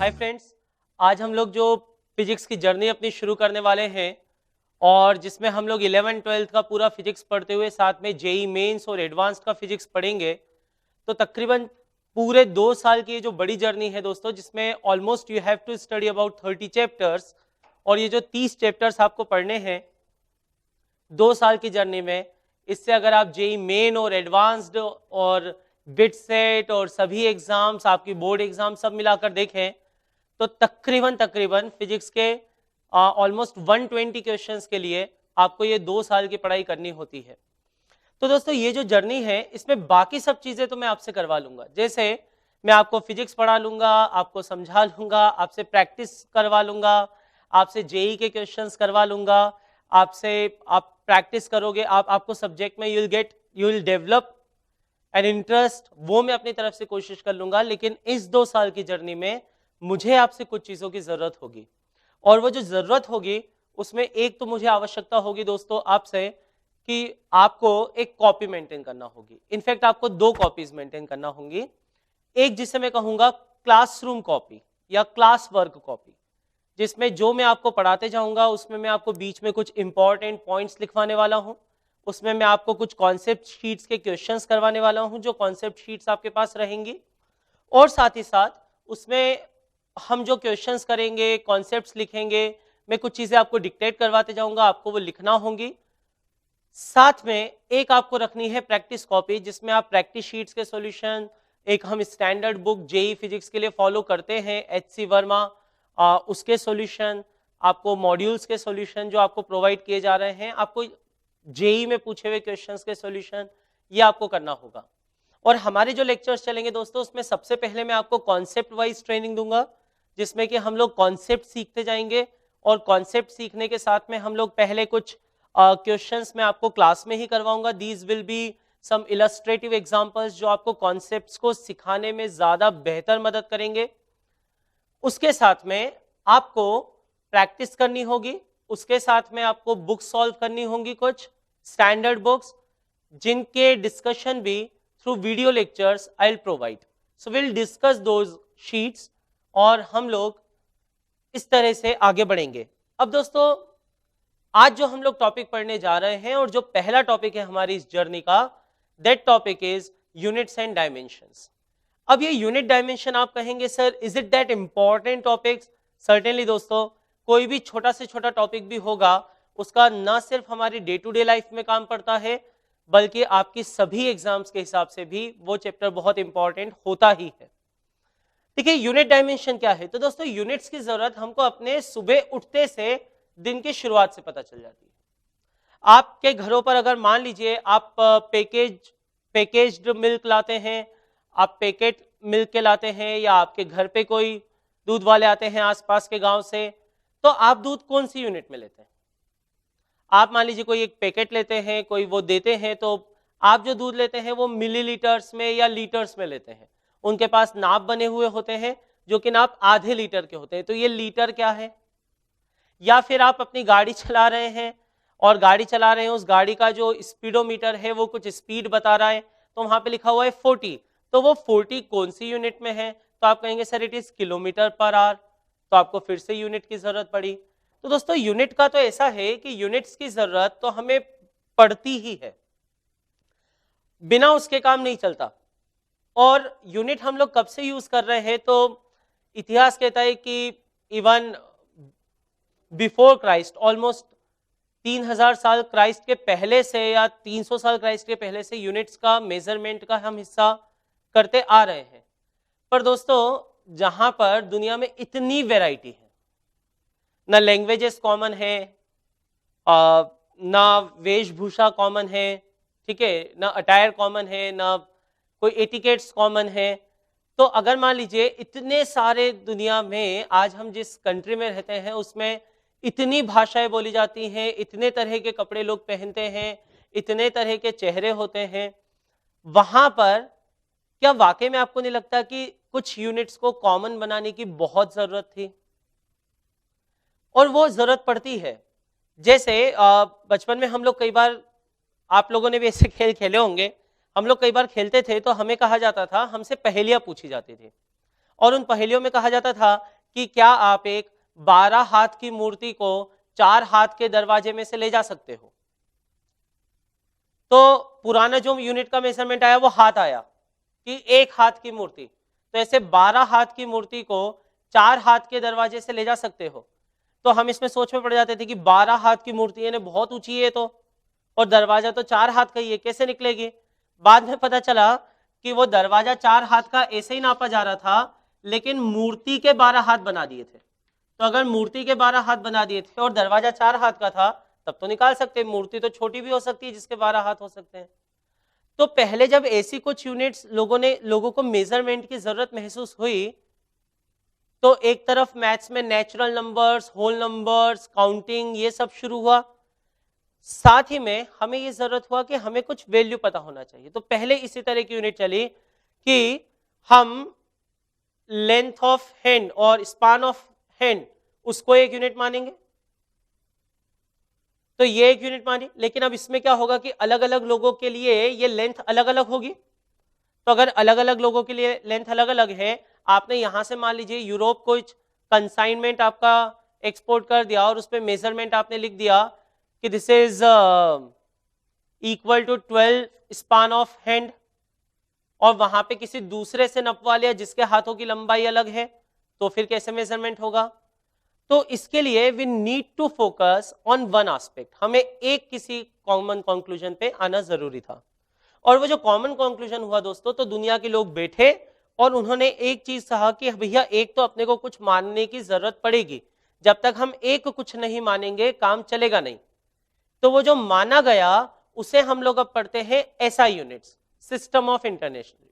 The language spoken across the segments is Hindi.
हाय फ्रेंड्स, आज हम लोग जो फिजिक्स की जर्नी अपनी शुरू करने वाले हैं और जिसमें हम लोग 11th-12th का पूरा फिजिक्स पढ़ते हुए साथ में जेई मेंस और एडवांस्ड का फिजिक्स पढ़ेंगे। तो तकरीबन पूरे 2 साल की ये जो बड़ी जर्नी है दोस्तों, जिसमें almost you have to study about 30 chapters और ये जो 30 चैप्टर्स आपको पढ़ने हैं 2 साल की जर्नी में, इससे अगर आप जेई मेन और एडवांस्ड और बिट सेट और सभी एग्जाम्स, आपकी बोर्ड एग्जाम सब मिलाकर देखें तो तकरीबन फिजिक्स के ऑलमोस्ट 120 क्वेश्चंस के लिए आपको ये 2 साल की पढ़ाई करनी होती है। तो दोस्तों ये जो जर्नी है इसमें बाकी सब चीजें तो मैं आपसे करवा लूंगा, जैसे मैं आपको फिजिक्स पढ़ा लूंगा, आपको समझा लूंगा, आपसे प्रैक्टिस करवा लूंगा, आपसे जेई के क्वेश्चंस करवा लूंगा, आपसे आप प्रैक्टिस करोगे, आपको सब्जेक्ट में you will develop an interest, वो मैं अपनी तरफ से कोशिश कर लूंगा। लेकिन इस 2 साल की जर्नी में मुझे आपसे कुछ चीजों की जरूरत होगी और वो जो जरूरत होगी उसमें एक तो मुझे आवश्यकता होगी दोस्तों आपसे कि आपको एक कॉपी मेंटेन करना होगी। इनफैक्ट आपको 2 कॉपीज मेंटेन करना होंगी, एक जिसे मैं कहूंगा क्लासरूम कॉपी या क्लास वर्क कॉपी, जिसमें जो मैं आपको पढ़ाते जाऊंगा उसमें मैं आपको बीच में कुछ इंपॉर्टेंट पॉइंट्स लिखवाने वाला हूं, उसमें मैं आपको कुछ कॉन्सेप्ट शीट्स के क्वेश्चंस करवाने वाला हूं, जो कॉन्सेप्ट शीट्स आपके पास रहेंगी, और साथ ही साथ उसमें हम जो क्वेश्चंस करेंगे, कॉन्सेप्ट्स लिखेंगे, मैं कुछ चीजें आपको डिक्टेट करवाते जाऊंगा, आपको वो लिखना होंगी। साथ में एक आपको रखनी है प्रैक्टिस कॉपी, जिसमें आप प्रैक्टिस शीट्स के सॉल्यूशन, एक हम स्टैंडर्ड बुक जेई फिजिक्स के लिए फॉलो करते हैं एचसी वर्मा, उसके सॉल्यूशन, आपको मॉड्यूल्स के सॉल्यूशन जो आपको प्रोवाइड किए जा रहे हैं, आपको जेई में पूछे हुए क्वेश्चंस के सॉल्यूशन, ये आपको करना होगा। और हमारे जो लेक्चर्स चलेंगे दोस्तों, उसमें सबसे पहले मैं आपको कॉन्सेप्ट वाइज ट्रेनिंग दूंगा, जिसमें कि हम लोग कॉन्सेप्ट सीखते जाएंगे और कॉन्सेप्ट सीखने के साथ में हम लोग पहले कुछ क्वेश्चंस मैं आपको क्लास में ही करवाऊंगा। These will be some illustrative examples जो आपको कॉन्सेप्ट्स को सिखाने में ज्यादा बेहतर मदद करेंगे। उसके साथ में आपको प्रैक्टिस करनी होगी, उसके साथ में आपको बुक सॉल्व करनी होंगी, कुछ स्टैंडर्ड बुक्स जिनके डिस्कशन भी through video lectures I will provide. So will discuss those sheets और हम लोग इस तरह से आगे बढ़ेंगे। अब दोस्तों आज जो हम लोग टॉपिक पढ़ने जा रहे हैं और जो पहला टॉपिक है हमारी इस जर्नी का, that topic is units and dimensions. अब ये यूनिट डायमेंशन आप कहेंगे sir is it that important topic? Certainly दोस्तों, कोई भी छोटा से छोटा टॉपिक भी होगा उसका ना सिर्फ हमारी डे टू डे लाइफ में काम पड़ता है, बल्कि आपकी सभी एग्जाम्स के हिसाब से भी वो चैप्टर बहुत इंपॉर्टेंट होता ही है। ठीक है, यूनिट डायमेंशन क्या है? तो दोस्तों यूनिट्स की जरूरत हमको अपने सुबह उठते से दिन की शुरुआत से पता चल जाती है। आपके घरों पर अगर मान लीजिए आप पैकेज्ड मिल्क लाते हैं, आप पैकेट मिल्क के लाते हैं, या आपके घर पे कोई दूध वाले आते हैं आसपास के गांव से, तो आप दूध कौन सी यूनिट में लेते हैं? आप मान लीजिए कोई एक पैकेट लेते हैं, कोई वो देते हैं, तो आप जो दूध लेते हैं वो मिलीलीटर्स में या लीटर्स में लेते हैं। उनके पास नाप बने हुए होते हैं जो कि नाप आधे लीटर के होते हैं, तो ये लीटर क्या है? या फिर आप अपनी गाड़ी चला रहे हैं और गाड़ी चला रहे हैं, उस गाड़ी का जो स्पीडोमीटर है वो कुछ स्पीड बता रहा है, तो वहां पे लिखा हुआ है 40, तो वो 40 कौन सी यूनिट में है? तो आप कहेंगे sir it is kilometre per hour, तो आपको फिर से यूनिट की जरूरत पड़ी। तो दोस्तों यूनिट का तो ऐसा है कि यूनिट्स की जरूरत तो हमें पड़ती ही है, बिना उसके काम नहीं चलता। और यूनिट हम लोग कब से यूज कर रहे हैं? तो इतिहास कहता है कि इवन बिफोर क्राइस्ट, ऑलमोस्ट 3000 साल क्राइस्ट के पहले से या 300 साल क्राइस्ट के पहले से यूनिट्स का मेजरमेंट का हम हिस्सा करते आ रहे हैं। पर दोस्तों जहां पर दुनिया में इतनी वैरायटी है, ना लैंग्वेजेस कॉमन है, ना वेशभूषा कॉमन है, ठीक है, ना अटायर कॉमन है, ना कोई एटिकेट्स कॉमन है, तो अगर मान लीजिए इतने सारे दुनिया में आज हम जिस कंट्री में रहते हैं उसमें इतनी भाषाएं बोली जाती हैं, इतने तरह के कपड़े लोग पहनते हैं, इतने तरह के चेहरे होते हैं, वहां पर क्या वाकई में आपको नहीं लगता कि कुछ यूनिट्स को कॉमन बनाने की बहुत जरूरत थी? और वो जरूरत पड़ती है। जैसे बचपन में हम लोग कई बार, आप लोगों ने भी ऐसे खेल खेले होंगे, हम लोग कई बार खेलते थे तो हमें कहा जाता था, हमसे पहेलियां पूछी जाती थी और उन पहेलियों में कहा जाता था कि क्या आप एक 12 हाथ की मूर्ति को 4 हाथ के दरवाजे में से ले जा सकते हो? तो पुराना जो यूनिट का मेजरमेंट आया वो हाथ आया कि 1 हाथ की मूर्ति, तो ऐसे 12 हाथ की मूर्ति को 4 हाथ के दरवाजे से ले जा सकते हो। तो हम इसमें सोच में पड़ जाते थे कि 12 हाथ की मूर्ति है, बहुत ऊंची है, तो और दरवाजा तो 4 हाथ का ही है, कैसे निकलेगी? बाद में पता चला कि वो दरवाजा 4 हाथ का ऐसे ही नापा जा रहा था, लेकिन मूर्ति के 12 हाथ बना दिए थे। तो अगर मूर्ति के 12 हाथ बना दिए थे और दरवाजा 4 हाथ का था, तब तो निकाल सकते हैं, मूर्ति तो छोटी भी हो सकती है जिसके 12 हाथ हो सकते हैं। तो पहले जब ऐसी कुछ यूनिट्स लोगों को मेजरमेंट की जरूरत महसूस हुई, तो एक तरफ मैथ्स में natural numbers, whole numbers, counting, ये सब शुरू हुआ। साथ ही में हमें ये जरूरत हुआ कि हमें कुछ वैल्यू पता होना चाहिए। तो पहले इसी तरह की यूनिट चली कि हम लेंथ ऑफ हैंड और स्पान ऑफ हैंड उसको एक यूनिट मानेंगे, तो ये एक यूनिट मानी। लेकिन अब इसमें क्या होगा कि अलग अलग लोगों के लिए ये लेंथ अलग अलग होगी। तो अगर अलग अलग लोगों के लिए लेंथ अलग अलग है, आपने यहां से मान लीजिए यूरोप को कंसाइनमेंट आपका एक्सपोर्ट कर दिया और उसमें मेजरमेंट आपने लिख दिया कि this is equal to 12 span of hand, और वहां पे किसी दूसरे से नपवा लिया जिसके हाथों की लंबाई अलग है, तो फिर कैसे मेजरमेंट होगा? तो इसके लिए we need to focus on one aspect, हमें एक किसी कॉमन कंक्लूजन पे आना जरूरी था। और वो जो कॉमन कंक्लूजन हुआ दोस्तों, तो दुनिया के लोग बैठे और उन्होंने एक चीज कहा कि भैया एक तो अपने को कुछ मानने की जरूरत पड़ेगी, जब तक हम एक कुछ नहीं मानेंगे काम चलेगा नहीं। तो वो जो माना गया उसे हम लोग अब पढ़ते हैं SI units, system of international.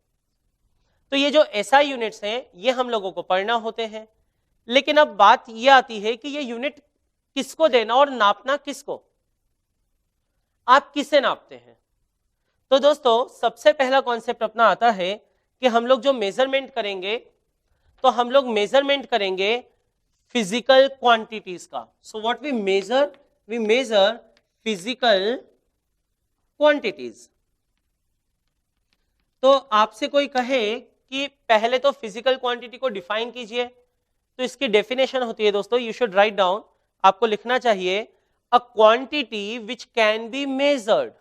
तो ये जो एसआई यूनिट्स हैं ये हम लोगों को पढ़ना होते हैं। लेकिन अब बात ये आती है कि ये यूनिट किसको देना और नापना किसको, आप किसे नापते हैं? तो दोस्तों सबसे पहला कॉन्सेप्ट अपना आता है कि हम लोग जो मेजरमेंट करेंगे, तो हम लोग मेजरमेंट करेंगे फिजिकल क्वांटिटीज का। So what we measure physical quantities. तो आपसे कोई कहे कि पहले तो फिजिकल क्वांटिटी को डिफाइन कीजिए, तो इसकी डेफिनेशन होती है दोस्तों, यू शुड राइट डाउन, आपको लिखना चाहिए a quantity which can be measured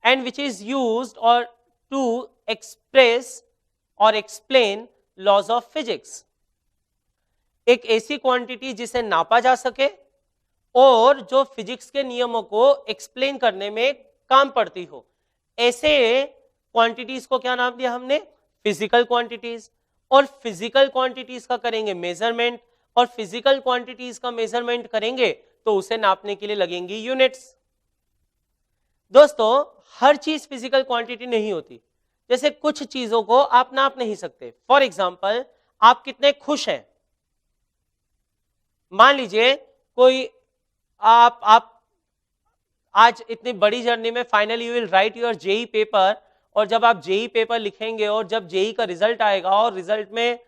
and which is used or to express or explain laws of physics। एक ऐसी क्वांटिटी जिसे नापा जा सके और जो फिजिक्स के नियमों को एक्सप्लेन करने में काम पड़ती हो, ऐसे क्वांटिटीज को क्या नाम दिया हमने? Physical quantities. और फिजिकल क्वांटिटीज का करेंगे मेजरमेंट, और फिजिकल क्वांटिटीज का मेजरमेंट करेंगे तो उसे नापने के लिए लगेंगी यूनिट्स। दोस्तों हर चीज फिजिकल क्वांटिटी नहीं होती, जैसे कुछ चीजों को आप नाप नहीं सकते। फॉर एग्जाम्पल, आप कितने खुश हैं, मान लीजिए कोई आप आज इतनी बड़ी जर्नी में finally you will write your JEE paper, और जब आप जेई पेपर लिखेंगे और जब जेई का रिजल्ट आएगा और रिजल्ट में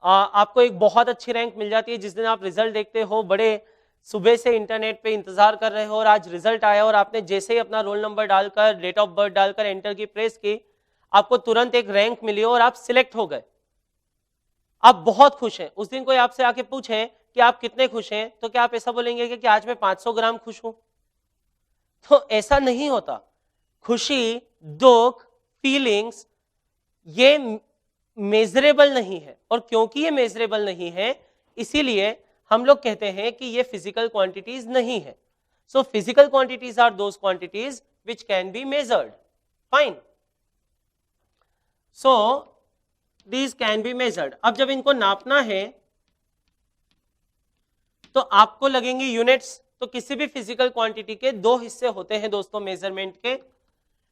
आपको एक बहुत अच्छी रैंक मिल जाती है, जिस दिन आप रिजल्ट देखते हो बड़े सुबह से इंटरनेट पे इंतजार कर रहे हो, और आज रिजल्ट आया और आपने जैसे ही अपना रोल नंबर डालकर, डेट ऑफ बर्थ डालकर एंटर की प्रेस की, आपको तुरंत एक रैंक मिली और आप सिलेक्ट हो गए, आप बहुत खुश हैं। उस दिन कोई आपसे आके पूछे कि आप कितने खुश हैं, तो क्या आप ऐसा बोलेंगे कि आज मैं 500 ग्राम खुश हूं? तो ऐसा नहीं होता। खुशी, दुख, फीलिंग्स ये मेजरेबल नहीं है, और क्योंकि ये मेजरेबल नहीं है इसीलिए हम लोग कहते हैं कि ये फिजिकल क्वांटिटीज नहीं है। So physical quantities are those quantities which can be measured, fine. So these can be measured. अब जब इनको नापना है तो आपको लगेंगी यूनिट्स। तो किसी भी फिजिकल क्वांटिटी के दो हिस्से होते हैं दोस्तों मेजरमेंट के।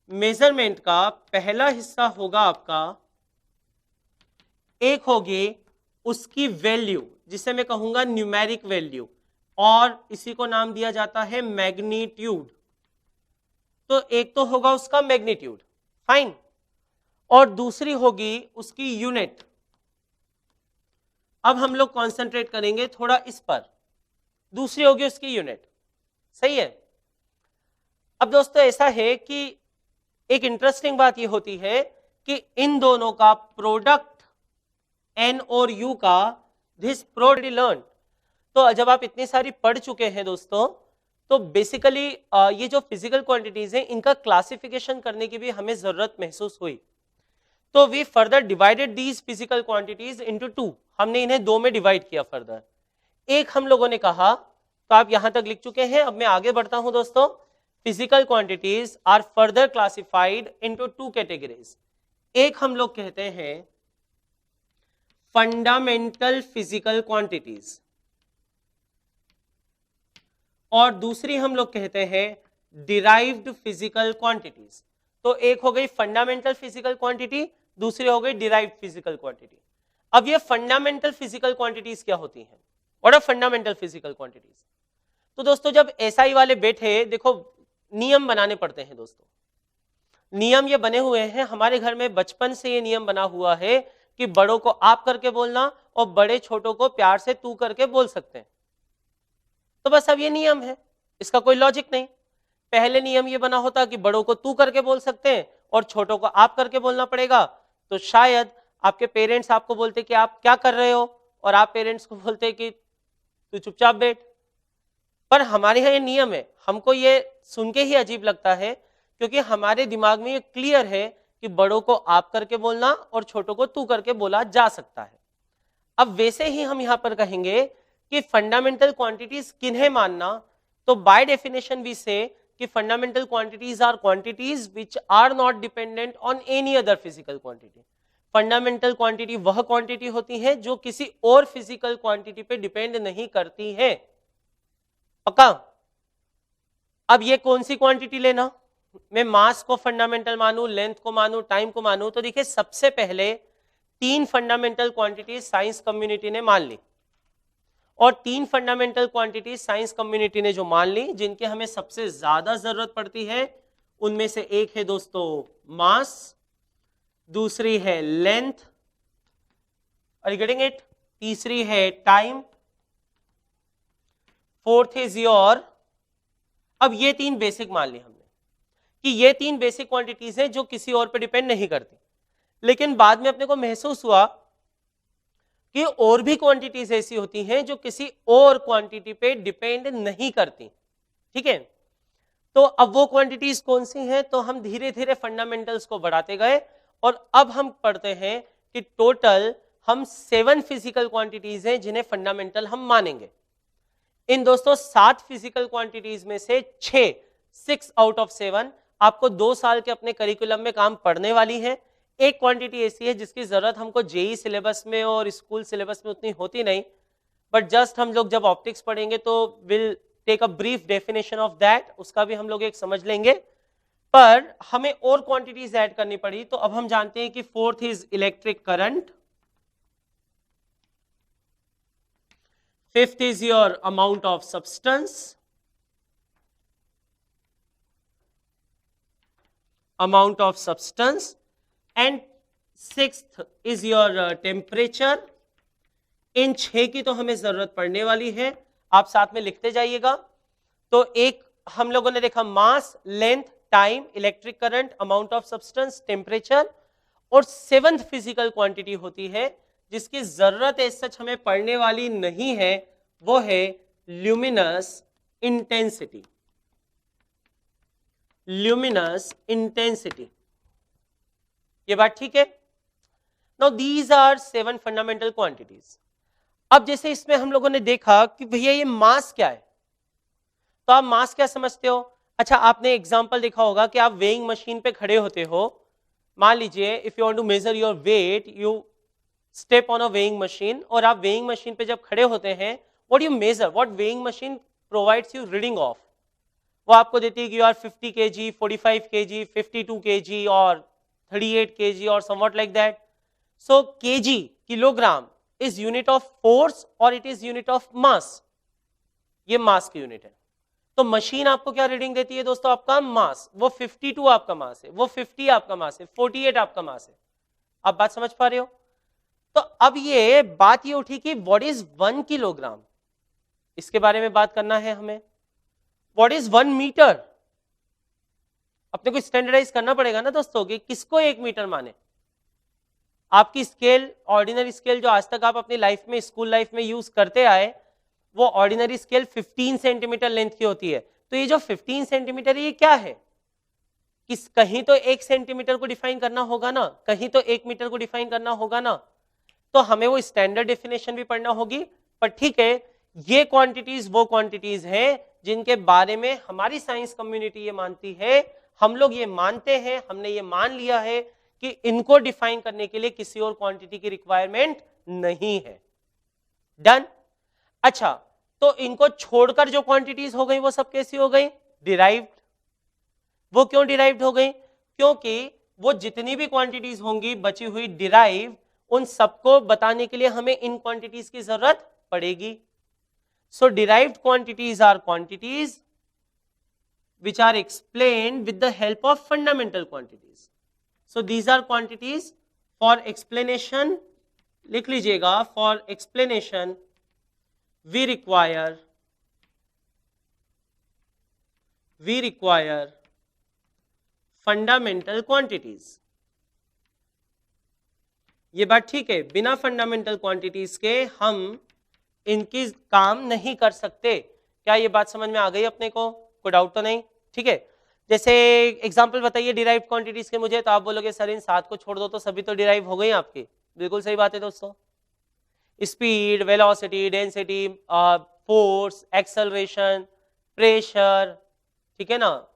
मेजरमेंट का पहला हिस्सा होगा आपका, एक होगी उसकी वैल्यू जिसे मैं कहूंगा न्यूमेरिक वैल्यू, और इसी को नाम दिया जाता है मैग्नीट्यूड। तो एक तो होगा उसका मैग्नीट्यूड, फाइन, और दूसरी होगी उसकी यूनिट। अब हम लोग कॉन्सेंट्रेट करेंगे थोड़ा इस पर, दूसरी होगी उसकी यूनिट, सही है। अब दोस्तों ऐसा है कि एक इंटरेस्टिंग बात यह होती है कि इन दोनों का प्रोडक्ट एन और यू का दिस प्रोडी लर्न। तो जब आप इतनी सारी पढ़ चुके हैं दोस्तों, तो बेसिकली ये जो फिजिकल क्वांटिटीज हैं इनका क्लासिफिकेशन करने की भी हमें जरूरत महसूस हुई। तो we further divided these physical quantities into two, हमने इन्हें दो में डिवाइड किया फर्दर। एक हम लोगों ने कहा, तो आप यहां तक लिख चुके हैं, अब मैं आगे बढ़ता हूं दोस्तों। Physical quantities are further classified into two categories. एक हम लोग कहते हैं फंडामेंटल फिजिकल क्वांटिटीज, और दूसरी हम लोग कहते हैं डिराइव्ड फिजिकल क्वांटिटीज। तो एक हो गई फंडामेंटल फिजिकल क्वांटिटी, दूसरी हो गई डिराइव्ड फिजिकल क्वांटिटी। अब ये फंडामेंटल फिजिकल क्वांटिटीज क्या होती हैं? What are fundamental physical quantities? तो दोस्तों जब एसआई वाले बैठे, देखो नियम बनाने पड़ते हैं दोस्तों। नियम ये बने हुए हैं, हमारे घर में बचपन से ये नियम बना हुआ है कि बड़ों को आप करके बोलना और बड़े छोटों को प्यार से तू करके बोल सकते हैं। तो बस अब ये नियम है, इसका कोई लॉजिक नहीं। पहले नियम ये बना होता कि बड़ों को तू करके बोल सकते हैं और छोटों को आप करके बोलना पड़ेगा, तो शायद आपके पेरेंट्स आपको बोलते कि आप क्या कर रहे हो, और आप पेरेंट्स को बोलते कि तू चुपचाप बैठ। पर हमारे यहाँ ये नियम है, हमको ये सुन के ही अजीब लगता है, क्योंकि हमारे दिमाग में ये क्लियर है कि बड़ों को आप करके बोलना और छोटों को तू करके बोला जा सकता है। अब वैसे ही हम यहाँ पर कहेंगे कि फंडामेंटल क्वांटिटीज किन्हें मानना, तो बाय डेफिनेशन वी से कि fundamental quantities are quantities which are not dependent on any other physical quantity. Fundamental quantity वह क्वांटिटी होती है जो किसी और फिजिकल क्वांटिटी पे डिपेंड नहीं करती है। पक्का? अब ये कौन सी क्वांटिटी लेना, मैं मास को फंडामेंटल मानूं, लेंथ को मानूं, टाइम को मानूं, तो देखिए सबसे पहले तीन फंडामेंटल क्वांटिटीज साइंस कम्युनिटी ने मान ली, और तीन फंडामेंटल क्वांटिटीज साइंस कम्युनिटी ने जो मान ली, जिनकी हमें सबसे ज्यादा जरूरत पड़ती है, उनमें से एक है दोस्तों मास, दूसरी है length, are you getting it, तीसरी है टाइम, फोर्थ इज योर। अब ये तीन बेसिक मान ली हमने कि ये तीन बेसिक क्वांटिटीज हैं जो किसी और पे डिपेंड नहीं करती, लेकिन बाद में अपने को महसूस हुआ कि और भी क्वांटिटीज ऐसी होती हैं जो किसी और क्वांटिटी पे डिपेंड नहीं करती। ठीक है, तो अब वो क्वांटिटीज कौन सी हैं? तो हम धीरे धीरे फंडामेंटल्स को बढ़ाते गए, और अब हम पढ़ते हैं कि टोटल हम 7 फिजिकल क्वांटिटीज हैं जिन्हें फंडामेंटल हम मानेंगे। इन दोस्तों 7 फिजिकल क्वांटिटीज में से 6 आउट ऑफ 7 आपको 2 साल के अपने करिकुलम में काम पढ़ने वाली है। एक क्वांटिटी ऐसी है जिसकी जरूरत हमको जेई सिलेबस में और स्कूल सिलेबस में उतनी होती नहीं, बट जस्ट हम लोग जब ऑप्टिक्स पढ़ेंगे तो will take a brief definition of that, उसका भी हम लोग एक समझ लेंगे। पर हमें और क्वांटिटीज ऐड करनी पड़ी, तो अब हम जानते हैं कि fourth is electric current, fifth is your amount of substance, and sixth is your temperature. इन 6 की तो हमें जरूरत पड़ने वाली है, आप साथ में लिखते जाइएगा। तो एक हम लोगों ने देखा mass, length, time, electric current, amount of substance, temperature, और 7th फिजिकल क्वांटिटी होती है जिसकी जरूरत एज सच हमें पढ़ने वाली नहीं है, वो है ल्यूमिनस इंटेंसिटी। ल्यूमिनस इंटेंसिटी, ये बात ठीक है? Now these are 7 fundamental quantities. अब जैसे इसमें हम लोगों ने देखा कि भैया ये मास क्या है, तो आप मास क्या समझते हो? अच्छा, आपने एग्जांपल देखा होगा कि आप वेइंग मशीन पे खड़े होते हो, मान लीजिए if you want to measure your weight, you step on a weighing machine, और आप वेइंग मशीन पे जब खड़े होते हैं, what you measure, what weighing machine provides you reading off, वो आपको देती है कि you are 50 kg, 45 kg, 52 kg और 38 kg और somewhat like that. So kg, kilogram, is unit of force और it is unit of mass. ये मास की यूनिट है। तो मशीन आपको क्या रीडिंग देती है दोस्तों? आपका मास, वो 52 आपका मास है, वो 50 आपका मास है, 48 आपका मास है। आप बात समझ पा रहे हो? तो अब ये बात ये उठी कि व्हाट इज 1 किलोग्राम, इसके बारे में बात करना है हमें। व्हाट इज 1 मीटर, अपने को स्टैंडर्डाइज करना पड़ेगा ना दोस्तों कि किसको 1 मीटर माने। आपकी स्केल, ऑर्डिनरी स्केल जो आज तक आप अपनी लाइफ में, स्कूल लाइफ में यूज करते आए, वो ऑर्डिनरी स्केल 15 सेंटीमीटर लेंथ की होती है। तो ये जो 15 सेंटीमीटर ये क्या है? किस, कहीं तो 1 सेंटीमीटर को डिफाइन करना होगा ना, कहीं तो 1 मीटर को डिफाइन करना होगा ना, तो हमें वो स्टैंडर्ड डेफिनेशन भी पढ़ना होगी। पर ठीक है, ये क्वांटिटीज वो क्वांटिटीज हैं जिनके बारे में हमारी साइंस कम्युनिटी ये मानती है, हम लोग ये मानते हैं, हमने ये मान लिया है कि इनको डिफाइन करने के लिए किसी और क्वांटिटी की रिक्वायरमेंट नहीं है। डन। अच्छा, तो इनको छोड़कर जो क्वांटिटीज हो गई वो सब कैसी हो गई? डिराइव्ड। वो क्यों डिराइव्ड हो गई? क्योंकि वो जितनी भी क्वांटिटीज होंगी बची हुई डिराइव, उन सबको बताने के लिए हमें इन क्वांटिटीज की जरूरत पड़ेगी। So derived quantities are quantities which are explained with the help of fundamental quantities. So these are quantities for explanation, लिख लीजिएगा, for explanation we require fundamental quantities. ये बात ठीक है, बिना फंडामेंटल क्वांटिटीज के हम इनकी काम नहीं कर सकते। क्या ये बात समझ में आ गई अपने को? कोई डाउट तो नहीं? ठीक है, जैसे एग्जांपल बताइए डिराइव्ड क्वांटिटीज के मुझे, तो आप बोलोगे सर इन 7 को छोड़ दो तो सभी तो डिराइव हो गई आपकी। बिल्कुल सही बात है दोस्तों। Speed, velocity, density, force, acceleration, pressure, ठीक है ना,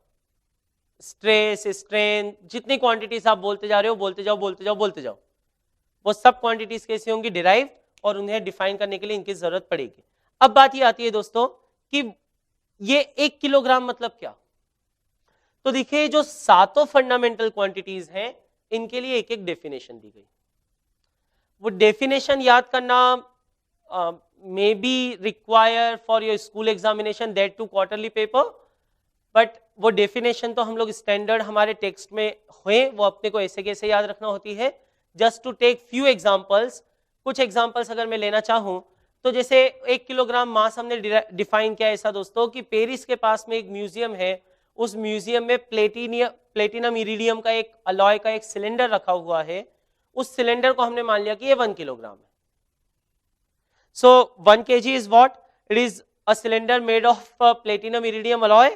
स्ट्रेस, स्ट्रेन, जितनी क्वांटिटीज आप बोलते जा रहे हो, बोलते जाओ बोलते जाओ बोलते जाओ, वो सब क्वांटिटीज कैसी होंगी? डिराइव्ड, और उन्हें डिफाइन करने के लिए इनकी जरूरत पड़ेगी। अब बात ये आती है दोस्तों कि ये 1 किलोग्राम मतलब क्या? तो देखिए, जो 7 फंडामेंटल क्वांटिटीज हैं इनके लिए एक एक डेफिनेशन दी गई। वो डेफिनेशन याद करना may be require for your school examination, that too quarterly paper, but वो डेफिनेशन तो हम लोग स्टैंडर्ड हमारे टेक्स्ट में हुए, वो अपने को ऐसे कैसे याद रखना होती है। Just to take few examples, कुछ एग्जाम्पल्स अगर मैं लेना चाहूं, तो जैसे 1 किलोग्राम मास हमने डिफाइन किया ऐसा दोस्तों कि पेरिस के पास में एक म्यूजियम है, उस म्यूजियम में प्लेटिनम इरिडियम का एक अलॉय का एक सिलेंडर रखा हुआ है, उस सिलेंडर को हमने मान लिया कि ये 1 किलोग्राम है। So 1 kg is what? It is a cylinder made of platinum iridium alloy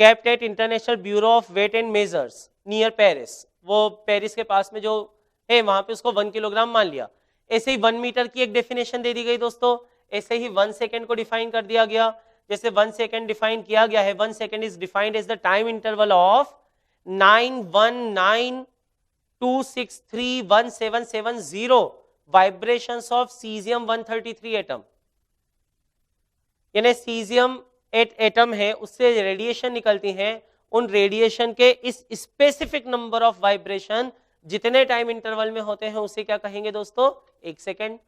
kept at international bureau of weight and measures near Paris. वो पेरिस के पास में जो है वहां पे उसको 1 किलोग्राम मान लिया। ऐसे ही 1 मीटर की एक डेफिनेशन दे दी गई दोस्तों, ऐसे ही 1 सेकेंड को डिफाइन कर दिया गया। जैसे 1 सेकेंड डिफाइन किया गया है, 1 second is defined as the time interval of 91926317770 vibrations of caesium 133 atom. यानी सीजियम एटम है, उससे रेडिएशन निकलती हैं, उन रेडिएशन के इस स्पेसिफिक नंबर ऑफ वाइब्रेशन जितने टाइम इंटरवल में होते हैं उसे क्या कहेंगे दोस्तों? 1 सेकेंड।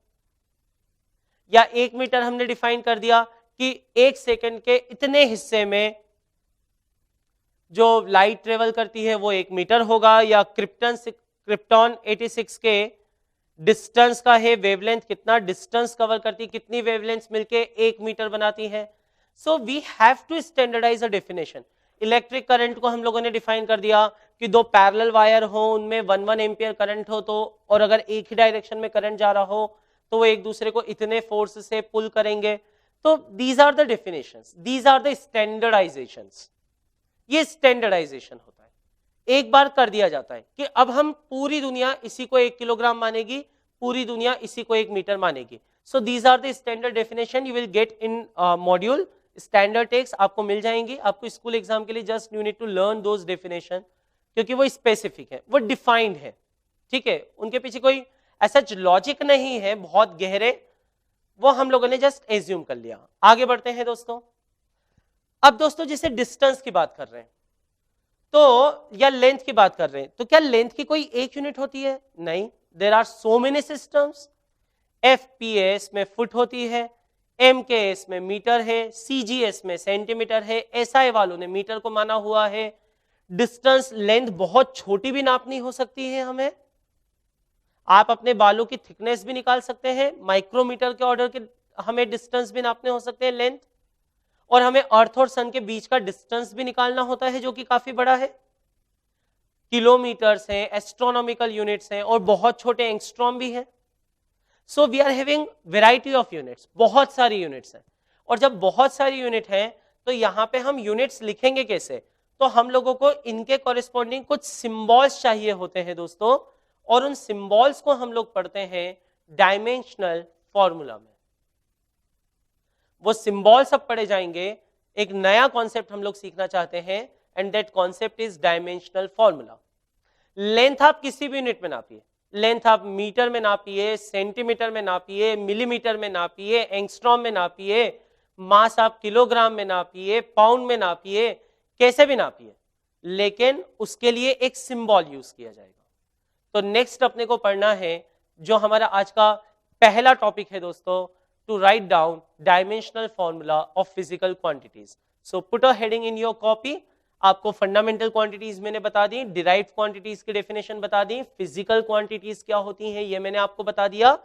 या 1 मीटर हमने डिफाइन कर दिया कि 1 सेकेंड के इतने हिस्से में जो लाइट ट्रेवल करती है वो 1 मीटर होगा। या क्रिप्टॉन 86 के डिस्टेंस का है वेवलेंथ, कितना डिस्टेंस कवर करती, कितनी वेवलेंथ मिलके 1 मीटर बनाती है। So we have to standardise a definition. Electric current को हम लोगों ने डिफाइन कर दिया कि 2 पैरेलल वायर हो, उनमें 1 एम्पियर करंट हो, तो और अगर एक ही डायरेक्शन में करंट जा रहा हो तो वो एक दूसरे को इतने फोर्स से पुल करेंगे। तो these are the definitions, these are the standardisations. ये स्टैंडर्डाइजेशन होता है, एक बार कर दिया जाता है कि अब हम पूरी दुनिया इसी को 1 किलोग्राम मानेगी, पूरी दुनिया इसी को 1 मीटर मानेगी। So these are the standard definition you will get in module. Standard text आपको मिल जाएंगी, आपको स्कूल एग्जाम के लिए just you need to learn those definition, क्योंकि वो स्पेसिफिक है, वो डिफाइंड है, ठीक है, उनके पीछे कोई ऐसा लॉजिक नहीं है बहुत गहरे, वो हम लोगों ने जस्ट एज्यूम कर लिया। आगे बढ़ते हैं दोस्तों। अब दोस्तों जैसे डिस्टेंस की बात कर रहे हैं तो, या लेंथ की बात कर रहे हैं, तो क्या लेंथ की कोई एक यूनिट होती है? नहीं, there are so many systems. FPS में फुट होती है, MKS में मीटर है, CGS में सेंटीमीटर है, SI वालों ने मीटर को माना हुआ है। डिस्टेंस, लेंथ बहुत छोटी भी नापनी हो सकती है हमें, आप अपने बालों की थिकनेस भी निकाल सकते हैं, माइक्रोमीटर के ऑर्डर के हमें डिस्टेंस भी नापने हो सकते हैं, लेंथ। और हमें अर्थ और सन के बीच का डिस्टेंस भी निकालना होता है जो कि काफी बड़ा है। किलोमीटर्स हैं, एस्ट्रोनॉमिकल यूनिट्स हैं और बहुत छोटे एंगस्ट्रॉम भी हैं। So we are having variety of units, बहुत सारी यूनिट्स हैं। और जब बहुत सारी यूनिट हैं तो यहाँ पे हम यूनिट्स लिखेंगे कैसे? तो हम लोगों को इनके कॉरेस्पॉन्डिंग कुछ सिंबल्स चाहिए होते हैं दोस्तों, और उन सिंबल्स को हम लोग पढ़ते हैं डायमेंशनल फॉर्मूला में। वो सिंबल्स अब पढ़े जाएंगे। एक नया कॉन्सेप्ट हम लोग सीखना चाहते हैं and that concept is dimensional formula. Length आप किसी भी यूनिट में नापिए, लेंथ आप मीटर में नापिए, सेंटीमीटर में नापिए, मिलीमीटर में नापिए, एंगस्ट्रॉम में नापिए, मास आप किलोग्राम में नापिए, पाउंड में नापिए, कैसे भी नापिए, लेकिन उसके लिए एक सिंबल यूज किया जाएगा। तो नेक्स्ट अपने को पढ़ना है जो हमारा आज का पहला टॉपिक है दोस्तों, to write down dimensional formula of physical quantities. So put a heading in your copy. आपको फंडामेंटल क्वांटिटीज मैंने बता दी, डिराइव्ड क्वांटिटीज की डेफिनेशन बता दी, फिजिकल क्वांटिटीज क्या होती हैं ये मैंने आपको बता दिया।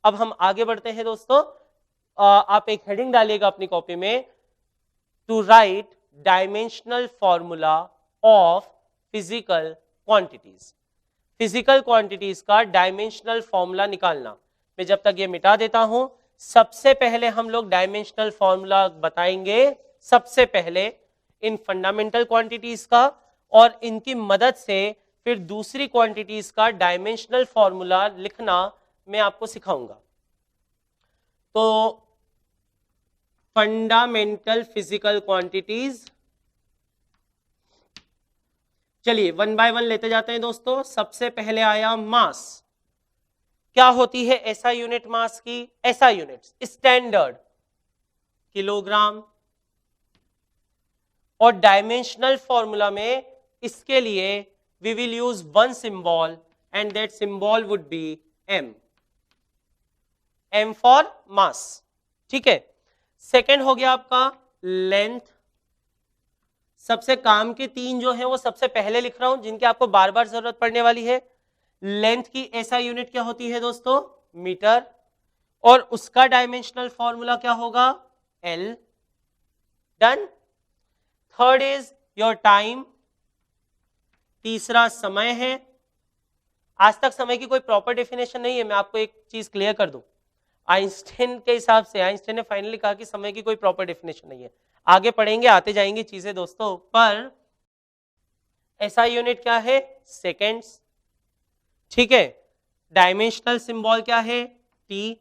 अब हम आगे बढ़ते हैं दोस्तों। आप एक हेडिंग डालिएगा अपनी कॉपी में, to write dimensional formula of physical quantities. Physical quantities का डायमेंशनल फॉर्मूला निकालना। मैं जब तक ये मिटा देता हूं, सबसे पहले हम लोग डायमेंशनल फॉर्मूला बताएंगे, सबसे पहले इन फंडामेंटल क्वांटिटीज का, और इनकी मदद से फिर दूसरी क्वांटिटीज का डायमेंशनल फॉर्मूला लिखना मैं आपको सिखाऊंगा। तो फंडामेंटल फिजिकल क्वांटिटीज, चलिए वन बाय वन लेते जाते हैं दोस्तों। सबसे पहले आया मास। क्या होती है एसआई यूनिट मास की? एसआई यूनिट्स स्टैंडर्ड किलोग्राम, और डायमेंशनल फॉर्मूला में इसके लिए we will use one symbol and that symbol would be M, M for mass. ठीक है। सेकेंड हो गया आपका लेंथ। सबसे काम के तीन जो है वो सबसे पहले लिख रहा हूं, जिनकी आपको बार बार जरूरत पड़ने वाली है। लेंथ की एसआई यूनिट क्या होती है दोस्तों? मीटर, और उसका डायमेंशनल फॉर्मूला क्या होगा? L. Done. Third is your time, तीसरा समय है। आज तक समय की कोई प्रॉपर डेफिनेशन नहीं है। मैं आपको एक चीज क्लियर कर दूं, आइंस्टाइन के हिसाब से, आइंस्टाइन ने फाइनली कहा कि समय की कोई प्रॉपर डेफिनेशन नहीं है। आगे पढ़ेंगे, आते जाएंगी चीजें दोस्तों, पर ऐसा यूनिट क्या है? सेकेंड्स। ठीक है। डायमेंशनल सिंबल क्या है? टी।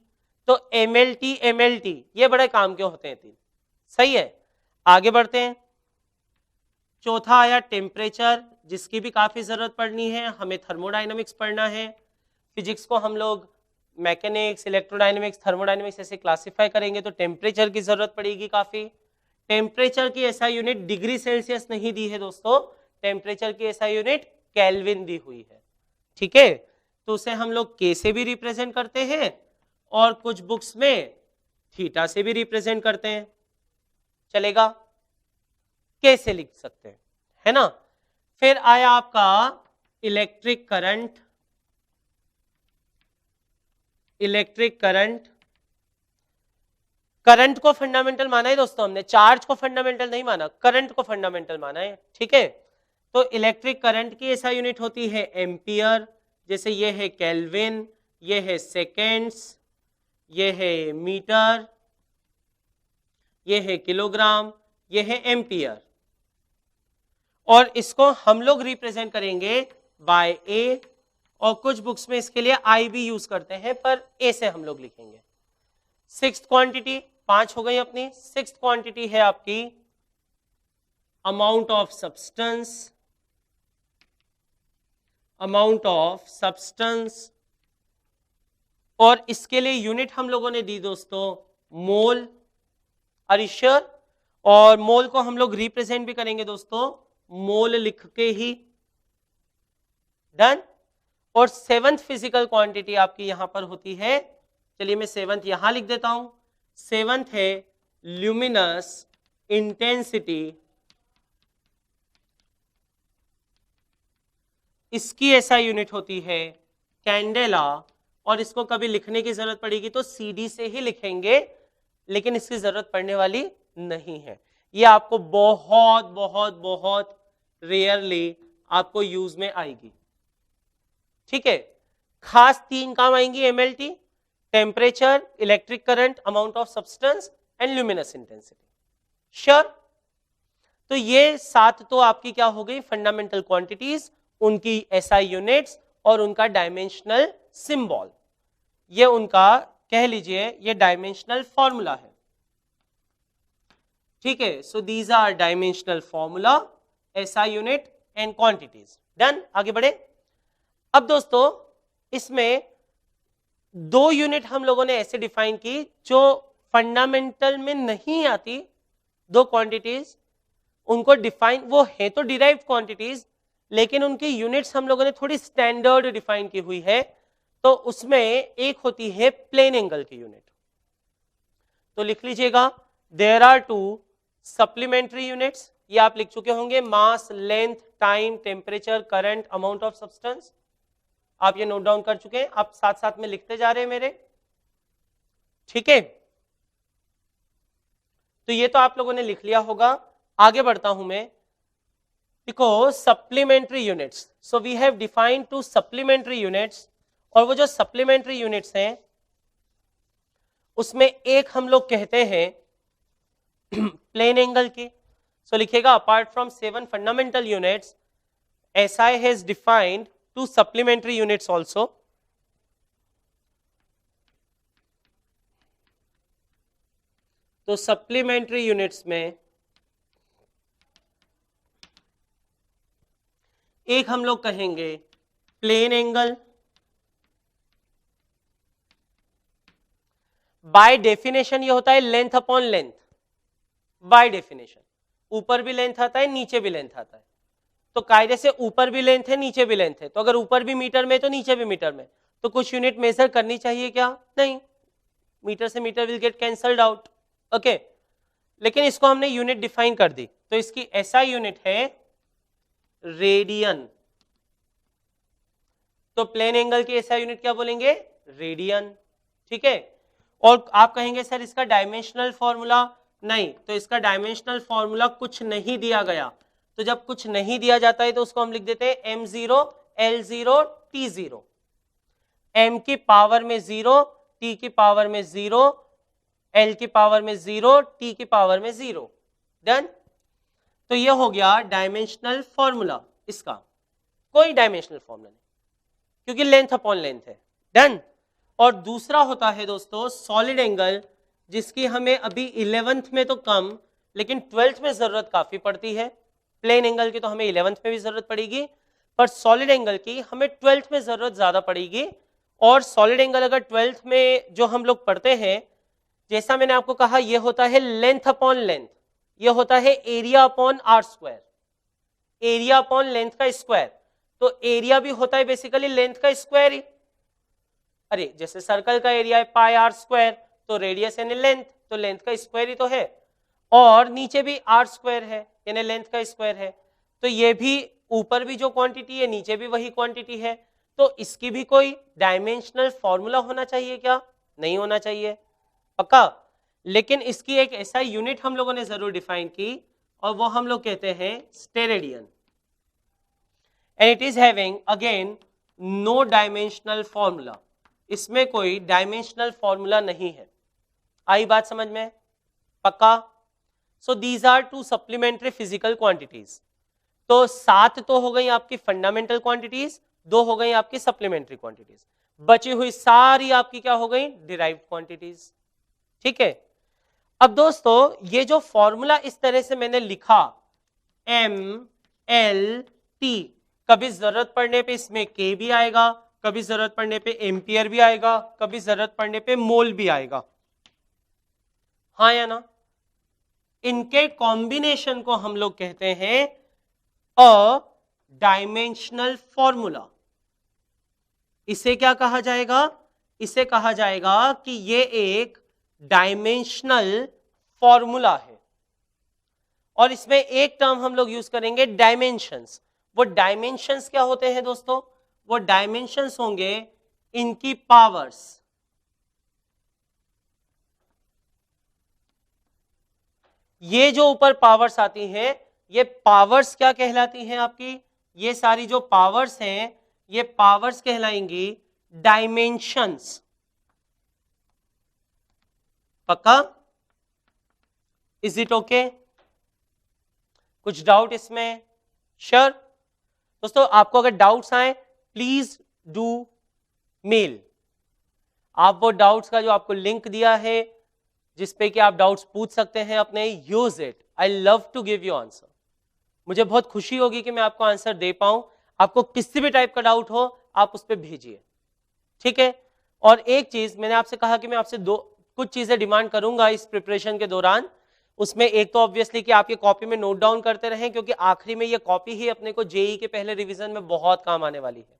तो एमएलटी, एमएलटी ये बड़े काम के होते हैं तीन। सही है। आगे बढ़ते हैं। चौथा आया टेम्परेचर, जिसकी भी काफी जरूरत पड़नी है। हमें थर्मोडायनेमिक्स पढ़ना है। फिजिक्स को हम लोग मैकेनिक्स, इलेक्ट्रोडायनेमिक्स, थर्मोडायनेमिक्स ऐसे क्लासिफाई करेंगे, तो टेम्परेचर की जरूरत पड़ेगी काफी। टेम्परेचर की ऐसा यूनिट डिग्री सेल्सियस नहीं दी है दोस्तों, टेम्परेचर की ऐसा यूनिट केल्विन दी हुई है। ठीक है। तो उसे हम लोग के से भी रिप्रेजेंट करते हैं और कुछ बुक्स में थीटा से भी रिप्रेजेंट करते हैं। चलेगा? के से लिख सकते हैं, है ना। फिर आया आपका electric current. Electric current, current को फंडामेंटल माना है दोस्तों हमने, चार्ज को फंडामेंटल नहीं माना, करंट को फंडामेंटल माना है। ठीक है। तो इलेक्ट्रिक करंट की ऐसा यूनिट होती है एम्पियर। जैसे ये है केल्विन, ये है सेकेंड्स, ये है मीटर, ये है किलोग्राम, ये है एम्पियर। और इसको हम लोग रिप्रेजेंट करेंगे बाय ए, और कुछ बुक्स में इसके लिए आई भी यूज करते हैं, पर ए से हम लोग लिखेंगे। सिक्स्थ क्वांटिटी, 5 हो गई अपनी। सिक्स्थ क्वांटिटी है आपकी amount of substance. Amount of substance, और इसके लिए यूनिट हम लोगों ने दी दोस्तों मोल। अरिश्योर? और मोल को हम लोग रिप्रेजेंट भी करेंगे दोस्तों मोल लिख के ही। डन। और सेवंथ फिजिकल क्वांटिटी आपकी यहां पर होती है, चलिए मैं सेवंथ यहां लिख देता हूं। सेवंथ है ल्यूमिनस इंटेंसिटी। इसकी ऐसा यूनिट होती है कैंडेला, और इसको कभी लिखने की जरूरत पड़ेगी तो सीडी से ही लिखेंगे, लेकिन इसकी जरूरत पड़ने वाली नहीं है। ये आपको बहुत बहुत बहुत रेयरली आपको यूज में आएगी। ठीक है, खास 3 काम आएंगी MLT, temperature, electric current, amount of substance and luminous intensity. Sure? तो ये 7 तो आपकी क्या हो गई फंडामेंटल क्वांटिटीज, उनकी एसआई यूनिट्स और उनका डायमेंशनल सिंबल, ये उनका कह लीजिए ये डायमेंशनल फॉर्मूला है। ठीक है, so these are dimensional formula, SI unit and quantities. Done, आगे बढ़े। अब दोस्तों इसमें 2 यूनिट हम लोगों ने ऐसे डिफाइन की जो फंडामेंटल में नहीं आती, 2 क्वांटिटीज उनको डिफाइन, वो है तो डिराइव्ड क्वांटिटीज लेकिन उनकी यूनिट्स हम लोगों ने थोड़ी स्टैंडर्ड डिफाइन की हुई है। तो उसमें एक होती है प्लेन एंगल की यूनिट, तो लिख लीजिएगा देयर आर 2 सप्लीमेंट्री यूनिट्स, ये आप लिख चुके होंगे, mass, length, time, temperature, current, amount of substance, आप ये नोट डाउन कर चुके हैं, आप साथ साथ में लिखते जा रहे हैं मेरे। ठीक है, तो ये तो आप लोगों ने लिख लिया होगा। आगे बढ़ता हूं मैं, देखो supplementary units, so we have defined 2 supplementary units, और वो जो सप्लीमेंट्री यूनिट्स हैं उसमें एक हम लोग कहते हैं प्लेन एंगल की। सो लिखेगा apart from 7 fundamental units, SI has defined 2 supplementary units also. तो सप्लीमेंट्री यूनिट्स में एक हम लोग कहेंगे प्लेन एंगल, बाय डेफिनेशन ये होता है length upon length, by definition ऊपर भी लेंथ आता है नीचे भी लेंथ आता है, तो कायदे से ऊपर भी लेंथ है नीचे भी लेंथ है, तो अगर ऊपर भी मीटर में तो नीचे भी मीटर में, तो कुछ यूनिट मेजर करनी चाहिए क्या? नहीं, मीटर से metre will get cancelled out. Okay, लेकिन इसको हमने यूनिट डिफाइन कर दी, तो इसकी एसआई यूनिट है रेडियन। तो प्लेन एंगल की एसआई यूनिट क्या बोलेंगे? रेडियन। ठीक है, और आप कहेंगे सर इसका डायमेंशनल फॉर्मूला, नहीं, तो इसका डायमेंशनल फॉर्मूला कुछ नहीं दिया गया, तो जब कुछ नहीं दिया जाता है तो उसको हम लिख देते हैं m0 l0 t0, m की पावर में 0, t की पावर में 0, l की पावर में 0, t की पावर में 0। डन, तो ये हो गया डायमेंशनल फॉर्मूला, इसका कोई डायमेंशनल फॉर्मूला नहीं क्योंकि लेंथ अपॉन लेंथ है। डन, और दूसरा होता है दोस्तों सॉलिड एंगल, जिसकी हमें अभी 11th में तो कम लेकिन 12th में जरूरत काफी पड़ती है। प्लेन एंगल की तो हमें 11th में भी जरूरत पड़ेगी, पर सॉलिड एंगल की हमें 12th में जरूरत ज्यादा पड़ेगी। और सॉलिड एंगल अगर 12th में जो हम लोग पढ़ते हैं, जैसा मैंने आपको कहा, ये होता है लेंथ अपॉन लेंथ, ये होता है area upon r square, area upon length का स्क्वायर। तो एरिया भी होता है बेसिकली लेंथ का स्क्वायर ही। अरे जैसे सर्कल का एरिया है पाई आर स्क्वायर, तो रेडियस यानी लेंथ, तो लेंथ का स्क्वायर ही तो है, और नीचे भी आर स्क्वायर है यानी लेंथ का स्क्वायर है, तो ये भी ऊपर भी जो क्वांटिटी है नीचे भी वही क्वांटिटी है, तो इसकी भी कोई डायमेंशनल फॉर्मूला होना चाहिए क्या? नहीं होना चाहिए, पक्का। लेकिन इसकी एक ऐसा यूनिट हम लोगों ने जरूर डिफाइन की, और वो हम लोग कहते हैं steradian, and it is having again no dimensional formula, इसमें कोई डायमेंशनल फॉर्मूला नहीं है। आई बात समझ में? पक्का। So these are 2 supplementary physical quantities. तो 7 तो हो गई आपकी फंडामेंटल क्वांटिटीज, 2 हो गई आपकी सप्लीमेंट्री क्वांटिटीज, बची हुई सारी आपकी क्या हो गई? Derived quantities. ठीक है, अब दोस्तों ये जो फॉर्मूला इस तरह से मैंने लिखा एम एल टी, कभी जरूरत पड़ने पे इसमें के भी आएगा, कभी जरूरत पड़ने पे एम्पियर भी आएगा, कभी जरूरत पड़ने पे मोल भी आएगा, हाँ या ना? इनके कॉम्बिनेशन को हम लोग कहते हैं अ डायमेंशनल फॉर्मूला। इसे क्या कहा जाएगा? इसे कहा जाएगा कि ये एक डायमेंशनल फॉर्मूला है, और इसमें एक टर्म हम लोग यूज करेंगे डायमेंशंस। वो डायमेंशंस क्या होते हैं दोस्तों? वो डायमेंशंस होंगे इनकी पावर्स। ये जो ऊपर पावर्स आती हैं, ये पावर्स क्या कहलाती हैं आपकी? ये सारी जो पावर्स हैं ये पावर्स कहलाएंगी डायमेंशंस। पक्का? Is it okay? कुछ डाउट इसमें? श्योर? दोस्तों आपको अगर डाउट्स आए प्लीज डू मेल। आप वो डाउट्स का जो आपको लिंक दिया है जिसपे कि आप डाउट्स पूछ सकते हैं अपने, use it. I love to give you answer. मुझे बहुत खुशी होगी कि मैं आपको आंसर दे पाऊं। आपको किसी भी टाइप का डाउट हो आप उस पर भेजिए, ठीक है? और एक चीज मैंने आपसे कहा कि मैं आपसे कुछ चीजें डिमांड करूंगा इस प्रिपरेशन के दौरान। उसमें एक तो ऑब्वियसली कि आप ये कॉपी में नोट डाउन करते रहें, क्योंकि आखिरी में ये कॉपी ही अपने को जेई के पहले रिवीजन में बहुत काम आने वाली है।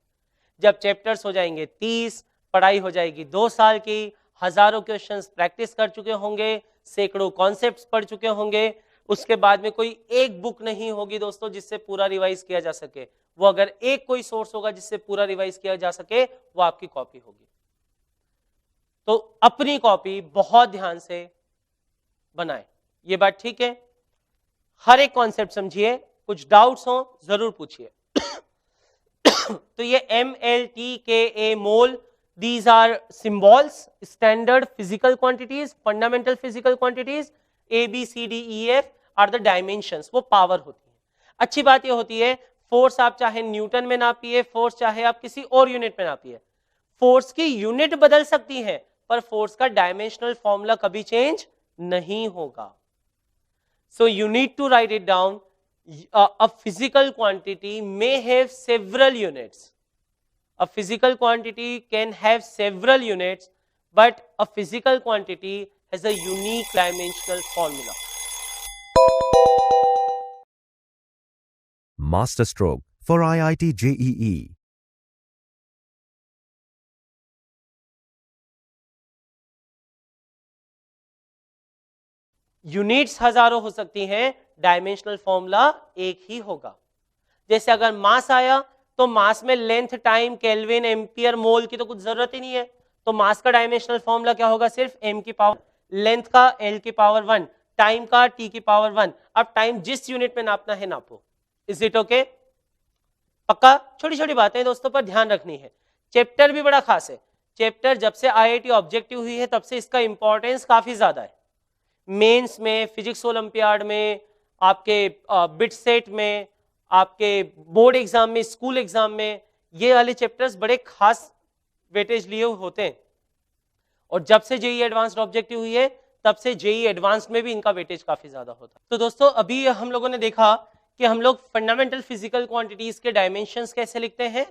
जब चैप्टर्स हो जाएंगे 30, पढ़ाई हो जाएगी 2 साल की, हजारों क्वेश्चंस प्रैक्टिस कर चुके होंगे, सैकड़ों कॉन्सेप्ट्स पढ़ चुके होंगे, उसके बाद में कोई एक बुक नहीं होगी दोस्तों जिससे पूरा रिवाइज किया जा सके। वो अगर एक कोई सोर्स होगा जिससे पूरा रिवाइज किया जा सके वो आपकी कॉपी होगी। तो अपनी कॉपी बहुत ध्यान से बनाएं, ये बात ठीक है? हर एक कॉन्सेप्ट समझिए, कुछ डाउट्स हो जरूर पूछिए। तो ये ML, TKA, mole, these are symbols, standard physical quantities, fundamental physical quantities, A, B, C, D, E, F are the dimensions, वो पावर होती है। अच्छी बात ये होती है फोर्स आप चाहे न्यूटन में नापिए, फोर्स चाहे आप किसी और यूनिट में नापिए, फोर्स की यूनिट बदल सकती है पर फोर्स का डायमेंशनल फॉर्मूला कभी चेंज नहीं होगा। So you need to write it down. A physical quantity may have several units. A physical quantity can have several units, but a physical quantity has a unique dimensional formula. Master Stroke for IIT JEE. Units हजारों हो सकती हैं, डायमेंशनल फॉर्मूला एक ही होगा। जैसे अगर मास आया तो मास में लेंथ, टाइम, केल्विन, एम्पियर, मोल की तो कुछ जरूरत ही नहीं है। तो मास का डायमेंशनल फॉर्मूला क्या होगा? सिर्फ m की पावर, लेंथ का l की पावर 1, टाइम का t की पावर 1। अब टाइम जिस यूनिट में नापना है नापो। Is it okay? पक्का? छोटी छोटी बातें दोस्तों पर ध्यान रखनी है। चैप्टर भी बड़ा खास है। चैप्टर जब से IIT ऑब्जेक्टिव हुई है तब से इसका इंपॉर्टेंस काफी ज्यादा है। मेंस में, फिजिक्स ओलंपियाड में, आपके बिट सेट में, आपके बोर्ड एग्जाम में, स्कूल एग्जाम में, ये वाले चैप्टर्स बड़े खास वेटेज लिए होते हैं। और जब से जेईई एडवांस्ड ऑब्जेक्टिव हुई है तब से जेईई एडवांस्ड में भी इनका वेटेज काफी ज्यादा होता है। तो दोस्तों अभी हम लोगों ने देखा कि हम लोग फंडामेंटल फिजिकल क्वांटिटीज के डायमेंशंस कैसे लिखते हैं,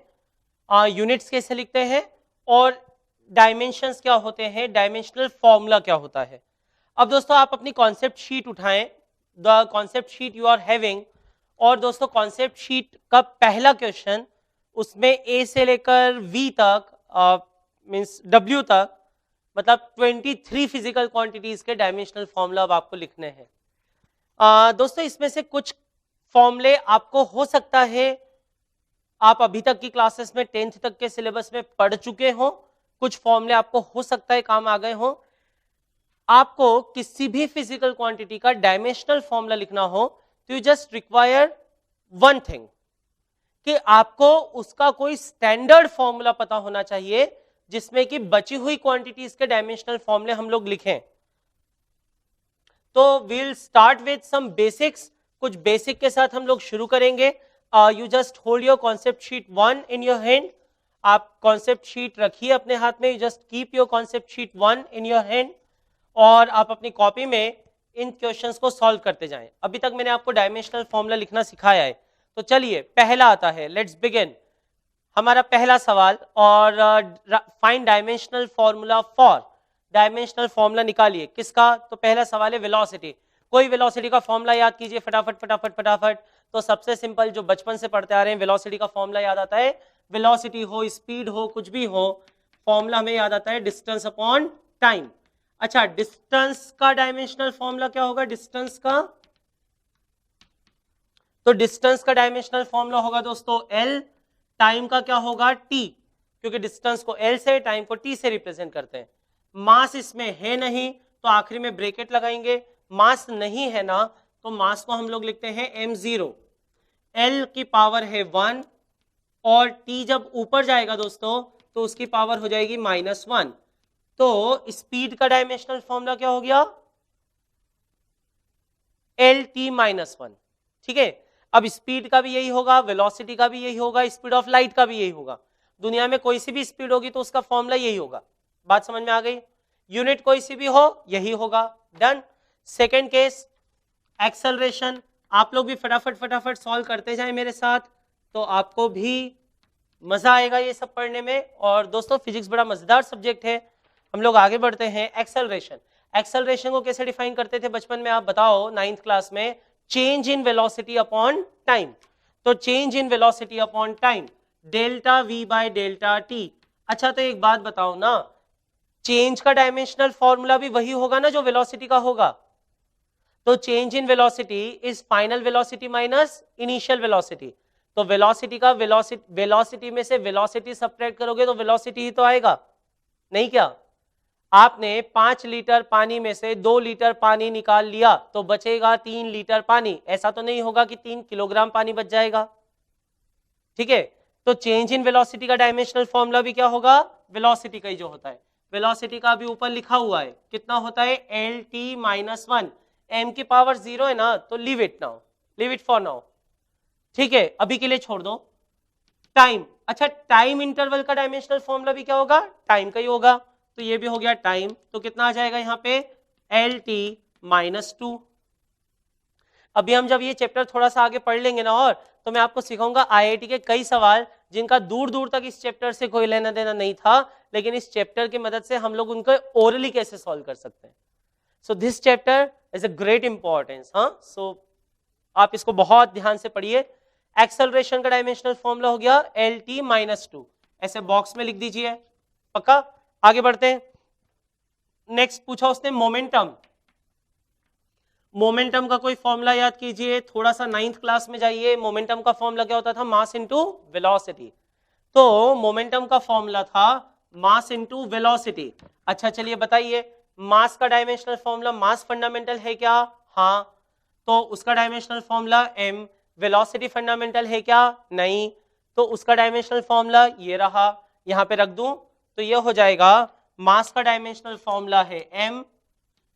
यूनिट्स कैसे लिखते हैं, और डायमेंशंस क्या होते हैं, डायमेंशनल फॉर्मूला क्या होता है। अब दोस्तों आप अपनी कॉन्सेप्ट शीट उठाएं, the concept sheet you are having, और दोस्तों कॉन्सेप्ट शीट का पहला क्वेश्चन, उसमें ए से लेकर वी तक, मींस डब्ल्यू तक, मतलब 23 फिजिकल क्वांटिटीज के डायमेंशनल फॉर्मूला अब आपको लिखने हैं। दोस्तों इसमें से कुछ फॉर्मूले आपको हो सकता है आप अभी तक की क्लासेस में 10th तक के सिलेबस में पढ़ चुके हो, कुछ फॉर्मूले आपको हो सकता है काम आ गए हो। आपको किसी भी फिजिकल क्वांटिटी का डायमेंशनल फॉर्मूला लिखना हो तो you just require one thing, कि आपको उसका कोई स्टैंडर्ड फॉर्मूला पता होना चाहिए जिसमें कि बची हुई क्वांटिटीज के डायमेंशनल फॉर्मूले हम लोग लिखें। तो we'll start with some basics, कुछ बेसिक के साथ हम लोग शुरू करेंगे। You just hold your concept sheet 1 in your hand. आप कॉन्सेप्ट शीट रखिए अपने हाथ में, you just keep your concept sheet 1 in your hand, और आप अपनी कॉपी में इन क्वेश्चंस को सॉल्व करते जाएं। अभी तक मैंने आपको डायमेंशनल फॉर्मूला लिखना सिखाया है, तो चलिए पहला आता है, लेट्स बिगिन। हमारा पहला सवाल, और find dimensional formula for, dimensional formula निकालिए किसका? तो पहला सवाल है वेलोसिटी। कोई वेलोसिटी का फॉर्मूला याद कीजिए फटाफट फटाफट फटाफट। तो सबसे सिंपल जो बचपन से पढ़ते आ रहे हैं, वेलोसिटी का फॉर्मूला याद आता है, वेलोसिटी हो, स्पीड हो, कुछ भी हो, फॉर्मूला हमें याद आता है डिस्टेंस अपॉन टाइम। अच्छा, डिस्टेंस का डायमेंशनल फॉर्मूला क्या होगा? डिस्टेंस का, तो डिस्टेंस का डायमेंशनल फॉर्मूला होगा दोस्तों L, टाइम का क्या होगा? T, क्योंकि डिस्टेंस को L से, टाइम को T से रिप्रेजेंट करते हैं। मास इसमें है नहीं तो आखिरी में ब्रैकेट लगाएंगे, मास नहीं है ना तो मास को हम लोग लिखते हैं m0। L की पावर है 1 और t जब ऊपर जाएगा दोस्तों तो उसकी पावर हो जाएगी -1। तो स्पीड का डायमेंशनल फॉर्मूला क्या हो गया? LT -1। ठीक है, अब स्पीड का भी यही होगा, वेलोसिटी का भी यही होगा, स्पीड ऑफ लाइट का भी यही होगा। दुनिया में कोई सी भी स्पीड होगी तो उसका फॉर्मूला यही होगा। बात समझ में आ गई? यूनिट कोई सी भी हो यही होगा। डन। Second case acceleration. आप लोग भी फटाफट सॉल्व करते जाएं मेरे साथ, तो आपको भी मजा आएगा ये सब पढ़ने में। और दोस्तों फिजिक्स बड़ा मजेदार सब्जेक्ट है। हम लोग आगे बढ़ते हैं। एक्सेलरेशन, एक्सेलरेशन को कैसे डिफाइन करते थे बचपन में आप बताओ 9th क्लास में? Change in velocity upon time. तो change in velocity upon time, delta V by delta T. अच्छा तो एक बात बताओ ना, चेंज का डायमेंशनल फॉर्मूला भी वही होगा ना जो वेलोसिटी का होगा। तो change in velocity is final velocity minus initial velocity. तो वेलोसिटी का वेलोसिटी में से वेलोसिटी सब्ट्रैक्ट करोगे तो वेलोसिटी ही तो आएगा, नहीं क्या? आपने 5 लीटर पानी में से 2 लीटर पानी निकाल लिया तो बचेगा 3 लीटर पानी। ऐसा तो नहीं होगा कि 3 किलोग्राम पानी बच जाएगा। ठीक है, तो चेंज इन वेलोसिटी का डायमेंशनल फॉर्मूला भी क्या होगा? वेलोसिटी का ही जो होता है। वेलोसिटी का भी ऊपर लिखा हुआ है, कितना होता है? LT -1। m की पावर 0 है ना, तो leave it now, leave it for now. ठीक है, अभी के लिए छोड़ दो। टाइम, अच्छा टाइम इंटरवल का डायमेंशनल फॉर्मूला भी क्या होगा? टाइम का ही होगा। तो ये भी हो गया टाइम। तो कितना आ जाएगा यहाँ पे? LT -2। अभी हम जब ये चैप्टर थोड़ा सा आगे पढ़ लेंगे ना, और तो मैं आपको सिखाऊंगा IIT के कई सवाल जिनका दूर दूर तक इस चैप्टर से कोई लेना देना नहीं था, लेकिन इस चैप्टर की मदद से हम लोग उनको ओरली कैसे सॉल्व कर सकते हैं। So this chapter is a great importance. हाँ, सो आप इसको बहुत ध्यान से पढ़िए। एक्सेलरेशन का डायमेंशनल फॉर्मूला हो गया LT -2। ऐसे बॉक्स में लिख दीजिए, पक्का? आगे बढ़ते हैं। नेक्स्ट पूछा उसने मोमेंटम। मोमेंटम का कोई फॉर्मूला याद कीजिए, थोड़ा सा 9th क्लास में जाइए। मोमेंटम का फॉर्मूला क्या होता था? Mass into velocity. तो मोमेंटम का फॉर्मूला था मास इनटू वेलोसिटी। अच्छा चलिए बताइए, मास का डायमेंशनल फॉर्मूला, मास फंडामेंटल है क्या? हाँ, तो उसका dimensional formula m। Velocity fundamental है क्या? नहीं, तो उसका डायमेंशनल फॉर्मूला ये रहा, यहां पे रख दूं तो ये हो जाएगा, मास का डायमेंशनल फॉर्मूला है m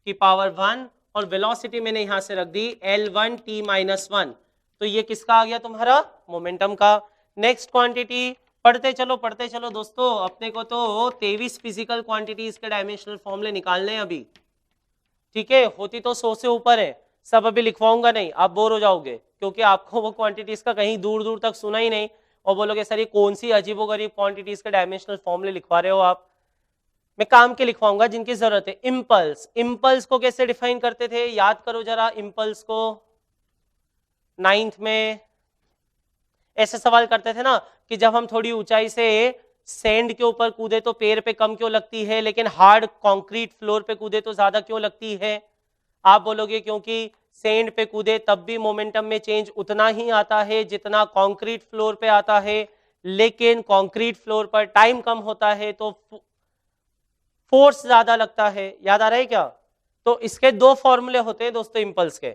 की पावर 1 और वेलोसिटी मैंने यहां से रख दी L1 T -1। तो ये किसका आ गया तुम्हारा? मोमेंटम का। नेक्स्ट क्वांटिटी पढ़ते चलो दोस्तों। अपने को तो 23 फिजिकल क्वांटिटीज के डायमेंशनल फॉर्मूले निकालने हैं अभी। ठीक है, होती तो 100 से ऊपर है, सब अभी लिखवाऊंगा नहीं, आप बोर हो जाओगे, क्योंकि आपको वो क्वांटिटीज का कहीं दूर दूर तक सुना ही नहीं और बोलोगे सर ये कौन सी अजीबोगरीब क्वांटिटीज के डायमेंशनल फॉर्मूले लिखवा रहे हो आप। मैं काम के लिखवाऊंगा जिनकी जरूरत है। इंपल्स, इंपल्स को कैसे डिफाइन करते थे याद करो जरा। इंपल्स को 9th में ऐसे सवाल करते थे ना कि जब हम थोड़ी ऊंचाई से सैंड के ऊपर कूदे तो पैर पे कम क्यों लगती है, लेकिन हार्ड कंक्रीट फ्लोर पे कूदे तो ज्यादा क्यों लगती है? आप बोलोगे क्योंकि सैंड पे कूदे तब भी मोमेंटम में चेंज उतना ही आता है जितना कंक्रीट फ्लोर पे आता है, लेकिन कंक्रीट फ्लोर पर टाइम कम होता है तो फोर्स ज्यादा लगता है। याद आ रहा है क्या? तो इसके 2 फॉर्मूले होते हैं दोस्तों इंपल्स के।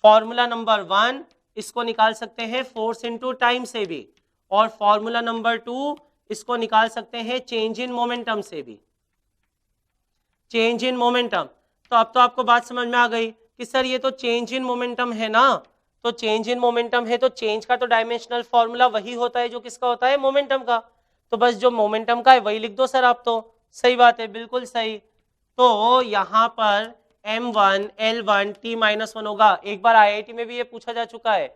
फॉर्मूला नंबर 1 इसको निकाल सकते हैं फोर्स इनटू टाइम से भी, और फॉर्मूला नंबर 2 इसको निकाल सकते हैं चेंज इन मोमेंटम से भी। चेंज इन मोमेंटम, तो अब तो आपको बात समझ में आ गई कि सर ये तो चेंज इन मोमेंटम है ना, तो चेंज इन मोमेंटम है तो चेंज का तो डायमेंशनल फॉर्मूला वही होता है जो किसका होता है? मोमेंटम का। तो बस जो मोमेंटम का है वही लिख दो सर आप तो। सही बात है, बिल्कुल सही। तो यहां पर m1 L1 T -1 होगा। एक बार IIT में भी ये पूछा जा चुका है,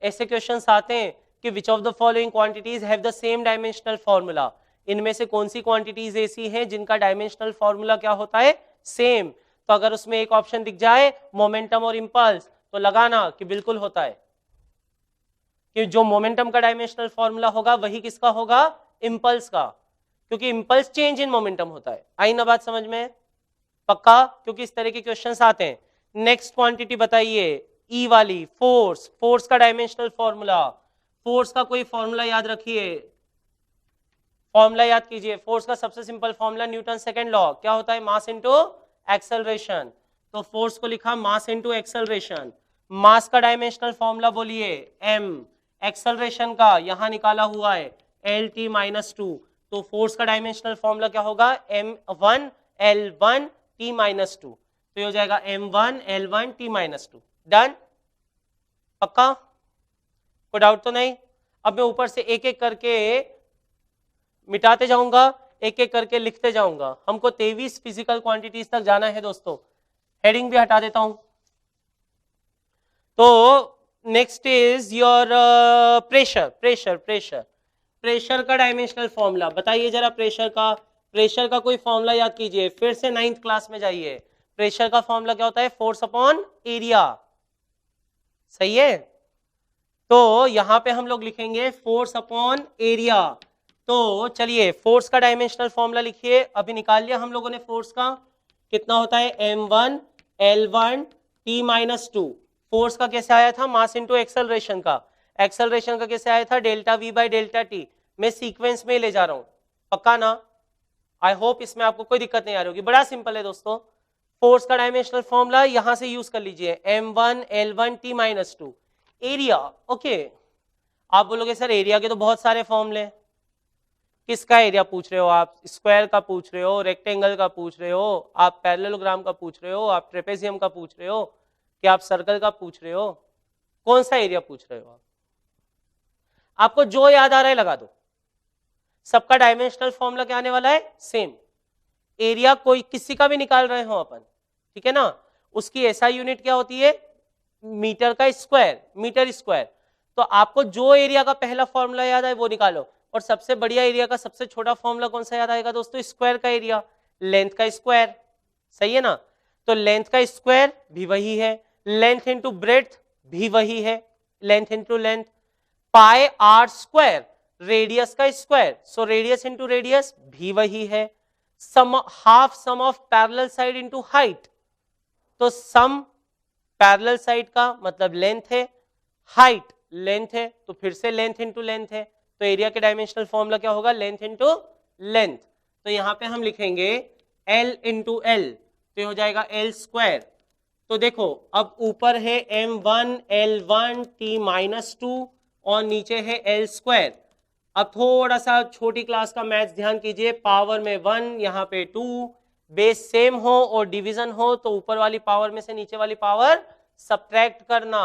ऐसे क्वेश्चंस आते हैं कि which of the following quantities have the same dimensional formula. इनमें से कौन सी क्वांटिटीज ऐसी हैं जिनका डायमेंशनल फॉर्मूला क्या होता है? सेम। तो अगर उसमें एक ऑप्शन दिख जाए मोमेंटम और इंपल्स तो लगाना कि बिल्कुल होता है, कि जो मोमेंटम का डायमेंशनल फॉर्मूला होगा वही किसका होगा? इंपल्स का, क्योंकि इंपल्स चेंज इन मोमेंटम होता है। आई ना बात समझ में? पक्का? क्योंकि इस तरह के क्वेश्चंस आते हैं। नेक्स्ट क्वांटिटी बताइए, ई वाली, फोर्स। फोर्स का डायमेंशनल फॉर्मूला, फोर्स का कोई फॉर्मूला याद रखिए, फॉर्मूला याद कीजिए। फोर्स का सबसे simple formula Newton second law, क्या होता है? Mass into acceleration. तो फोर्स को लिखा मास इनटू एक्सेलरेशन। मास का डायमेंशनल फॉर्मूला बोलिए m, एक्सेलरेशन का यहां निकाला हुआ है lt माइनस 2, तो फोर्स का डायमेंशनल फॉर्मूला क्या होगा m1 l1 t माइनस 2, तो ये हो जाएगा m1 l1 t minus 2। Done, पक्का, कोई डाउट तो नहीं? अब मैं ऊपर से एक एक करके मिटाते जाऊंगा, एक एक करके लिखते जाऊंगा। हमको 23 फिजिकल क्वांटिटीज तक जाना है दोस्तों। हेडिंग भी हटा देता हूं। तो next is your pressure. Pressure का डायमेंशनल फॉर्मूला बताइए जरा। प्रेशर का कोई फॉर्मूला याद कीजिए, फिर से 9th क्लास में जाइए। प्रेशर का फॉर्मूला क्या होता है? Force upon area. सही है, तो यहां पे हम लोग लिखेंगे फोर्स अपॉन एरिया। तो चलिए फोर्स का डायमेंशनल फॉर्मूला लिखिए, अभी निकाल लिया हम लोगों ने फोर्स का। कितना होता है? m1 l1 t minus 2। Force का कैसे आया था? मास इंटू एक्सेलरेशन का। एक्सेलरेशन का कैसे आया था? Delta v by delta T. मैं सीक्वेंस में ले जा रहा हूं, पक्का ना? आई होप इसमें आपको कोई दिक्कत नहीं आ रही होगी। बड़ा सिंपल है दोस्तों। फोर्स का डायमेंशनल फॉर्मूला यहां से यूज कर लीजिए, m1 l1 t minus 2। Area, okay. आप बोलोगे सर एरिया के तो बहुत सारे फॉर्मूले। किसका एरिया पूछ रहे हो आप? स्क्वायर का पूछ रहे हो, रेक्टेंगल का पूछ रहे हो, आप पैरेललोग्राम का पूछ रहे हो, आप ट्रेपेजियम का पूछ रहे हो, कि आप सर्कल का पूछ रहे हो? कौन सा एरिया पूछ रहे हो आप? आपको जो याद आ रहा है लगा दो। सबका डायमेंशनल फॉर्मूला क्या आने वाला है? सेम। एरिया कोई किसी का भी निकाल रहे हो अपन, ठीक है ना, उसकी एसआई यूनिट क्या होती है? मीटर का स्क्वायर, मीटर स्क्वायर। तो आपको जो एरिया का पहला फॉर्मूला याद आए वो निकालो। और सबसे बढ़िया एरिया का सबसे छोटा फॉर्मूला कौन सा याद आएगा दोस्तों? स्क्वायर का एरिया, लेंथ का स्क्वायर। सही है ना? तो लेंथ का स्क्वायर भी वही है, लेंथ इंटू ब्रेड्थ भी वही है, length into length. Pi are square, radius का square, so radius into radius भी वही है। Sum, half sum of parallel side into height, तो सम पैरेलल साइड का मतलब लेंथ है, हाइट लेंथ है, तो फिर से लेंथ इंटू लेंथ है। तो एरिया के डायमेंशनल फॉर्मूला क्या होगा? Length into length. तो यहां पे हम लिखेंगे L इंटू एल, तो हो जाएगा L स्क्वायर। तो देखो अब ऊपर है m1 l1 t माइनस 2 और नीचे है L स्क्वायर। अब थोड़ा सा छोटी क्लास का मैथ्स ध्यान कीजिए। पावर में 1, यहाँ पे 2, बेस सेम हो और डिवीजन हो तो ऊपर वाली पावर में से नीचे वाली पावर सब्ट्रैक्ट करना,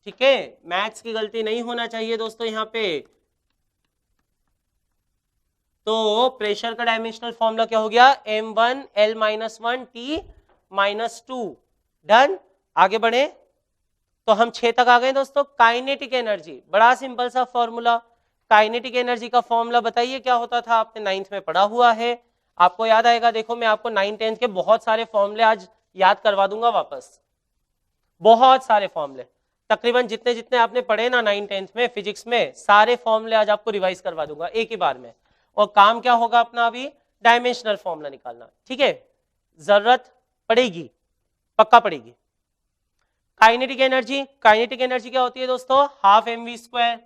ठीक है? मैथ्स की गलती नहीं होना चाहिए दोस्तों यहाँ पे। तो प्रेशर का डायमेंशनल फॉर्मूला क्या हो गया? m1 l minus 1 t minus 2। Done, आगे बढ़े। तो हम 6 तक आ गए दोस्तों। काइनेटिक एनर्जी, बड़ा सिंपल सा फॉर्मूला। काइनेटिक एनर्जी का फॉर्मूला बताइए क्या होता था? आपने 9th में पढ़ा हुआ है, आपको याद आएगा। देखो मैं आपको 9th 10th के बहुत सारे फॉर्मूले आज याद करवा दूंगा वापस। बहुत सारे फॉर्मूले, तकरीबन जितने जितने आपने पढ़े ना 9th 10th में फिजिक्स में, सारे फॉर्मूले आज आपको रिवाइज करवा दूंगा एक ही बार में। और काम क्या होगा अपना? अभी डायमेंशनल फॉर्मूला निकालना, ठीक है? जरूरत पड़ेगी, पक्का पड़ेगी। काइनेटिक एनर्जी, काइनेटिक एनर्जी क्या होती है दोस्तों? Half mv square,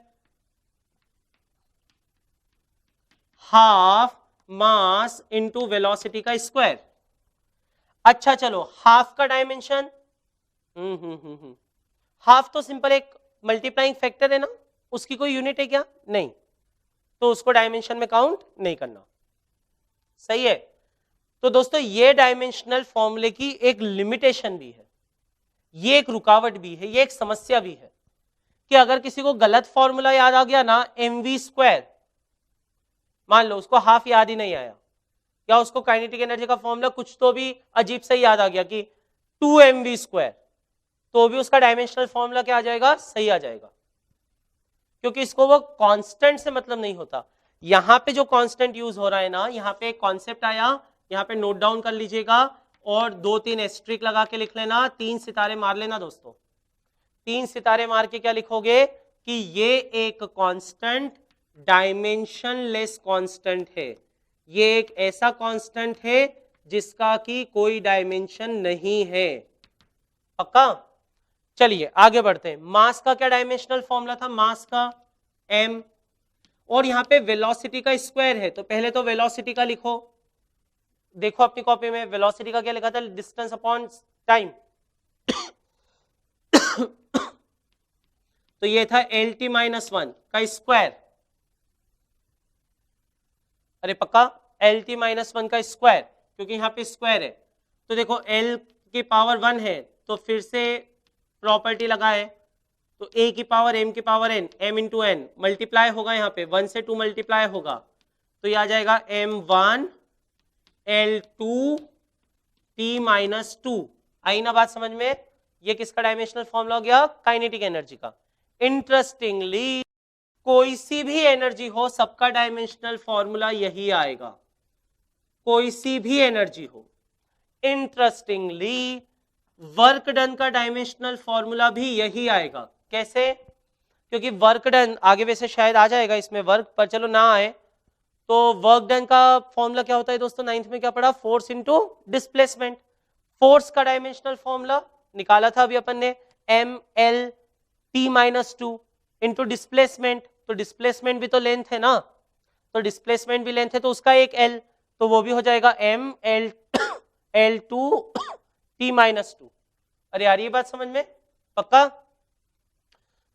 half mass into velocity का स्क्वायर। अच्छा चलो, हाफ का डायमेंशन, हाफ तो सिंपल एक मल्टीप्लाइंग फैक्टर है ना, उसकी कोई यूनिट है क्या? नहीं, तो उसको डायमेंशन में काउंट नहीं करना। सही है। तो दोस्तों ये डायमेंशनल फॉर्मूले की एक लिमिटेशन भी है, ये एक रुकावट भी है, ये एक समस्या भी है कि अगर किसी को गलत फॉर्मूला याद आ गया ना, mv स्क्वायर, मान लो उसको हाफ याद ही नहीं आया, या उसको काइनेटिक एनर्जी का फॉर्मूला कुछ तो भी अजीब से याद आ गया कि 2mv स्क्वायर, तो भी उसका डायमेंशनल फॉर्मूला क्या आ जाएगा? सही आ जाएगा, क्योंकि इसको वो कांस्टेंट से मतलब नहीं होता। यहां पे जो कांस्टेंट यूज हो रहा है ना, यहाँ पे एक कॉन्सेप्ट आया, यहाँ पे नोट डाउन कर लीजिएगा और 2-3 एस्ट्रिक लगा के लिख लेना, 3 सितारे मार लेना दोस्तों। 3 सितारे मार के क्या लिखोगे? कि ये एक कांस्टेंट डायमेंशनलेस कांस्टेंट है, ये एक ऐसा कांस्टेंट है जिसका कि कोई डायमेंशन नहीं है। पक्का? चलिए आगे बढ़ते हैं। मास का क्या डायमेंशनल फॉर्मूला था? मास का m, और यहां पे वेलोसिटी का स्क्वायर है, तो पहले तो वेलोसिटी का लिखो। देखो अपनी कॉपी में वेलोसिटी का क्या लिखा था? Distance upon time. तो ये था LT माइनस 1 का स्क्वायर, अरे पक्का LT माइनस 1 का स्क्वायर, क्योंकि यहाँ पे स्क्वायर है। तो देखो L की पावर 1 है तो फिर से प्रॉपर्टी लगाए, तो A की पावर M की power N, M into N multiply होगा, यहाँ पे 1 से 2 मल्टीप्लाई होगा, तो ये आ जाएगा M1 L2 T माइनस 2। आई ना बात समझ में? ये किसका डायमेंशनल फॉर्मूला हो गया? काइनेटिक एनर्जी का। इंटरेस्टिंगली कोई सी भी एनर्जी हो, सबका डायमेंशनल फॉर्मूला यही आएगा, कोई सी भी एनर्जी हो। इंटरेस्टिंगली वर्क डन का डायमेंशनल फॉर्मूला भी यही आएगा। कैसे? क्योंकि वर्क डन आगे वैसे शायद आ जाएगा इसमें वर्क, पर चलो ना आए तो वर्क डन का फॉर्मूला क्या होता है दोस्तों? 9th में क्या पढ़ा? Force into displacement. फोर्स का डायमेंशनल फॉर्मूला निकाला था अभी अपन ने, ML T-2 इंटू डिस्प्लेसमेंट, तो डिस्प्लेसमेंट भी तो लेंथ है ना, तो डिस्प्लेसमेंट भी लेंथ है तो उसका एक L, तो वो भी हो जाएगा ML2 T-2। अरे यार ये बात समझ में? पक्का?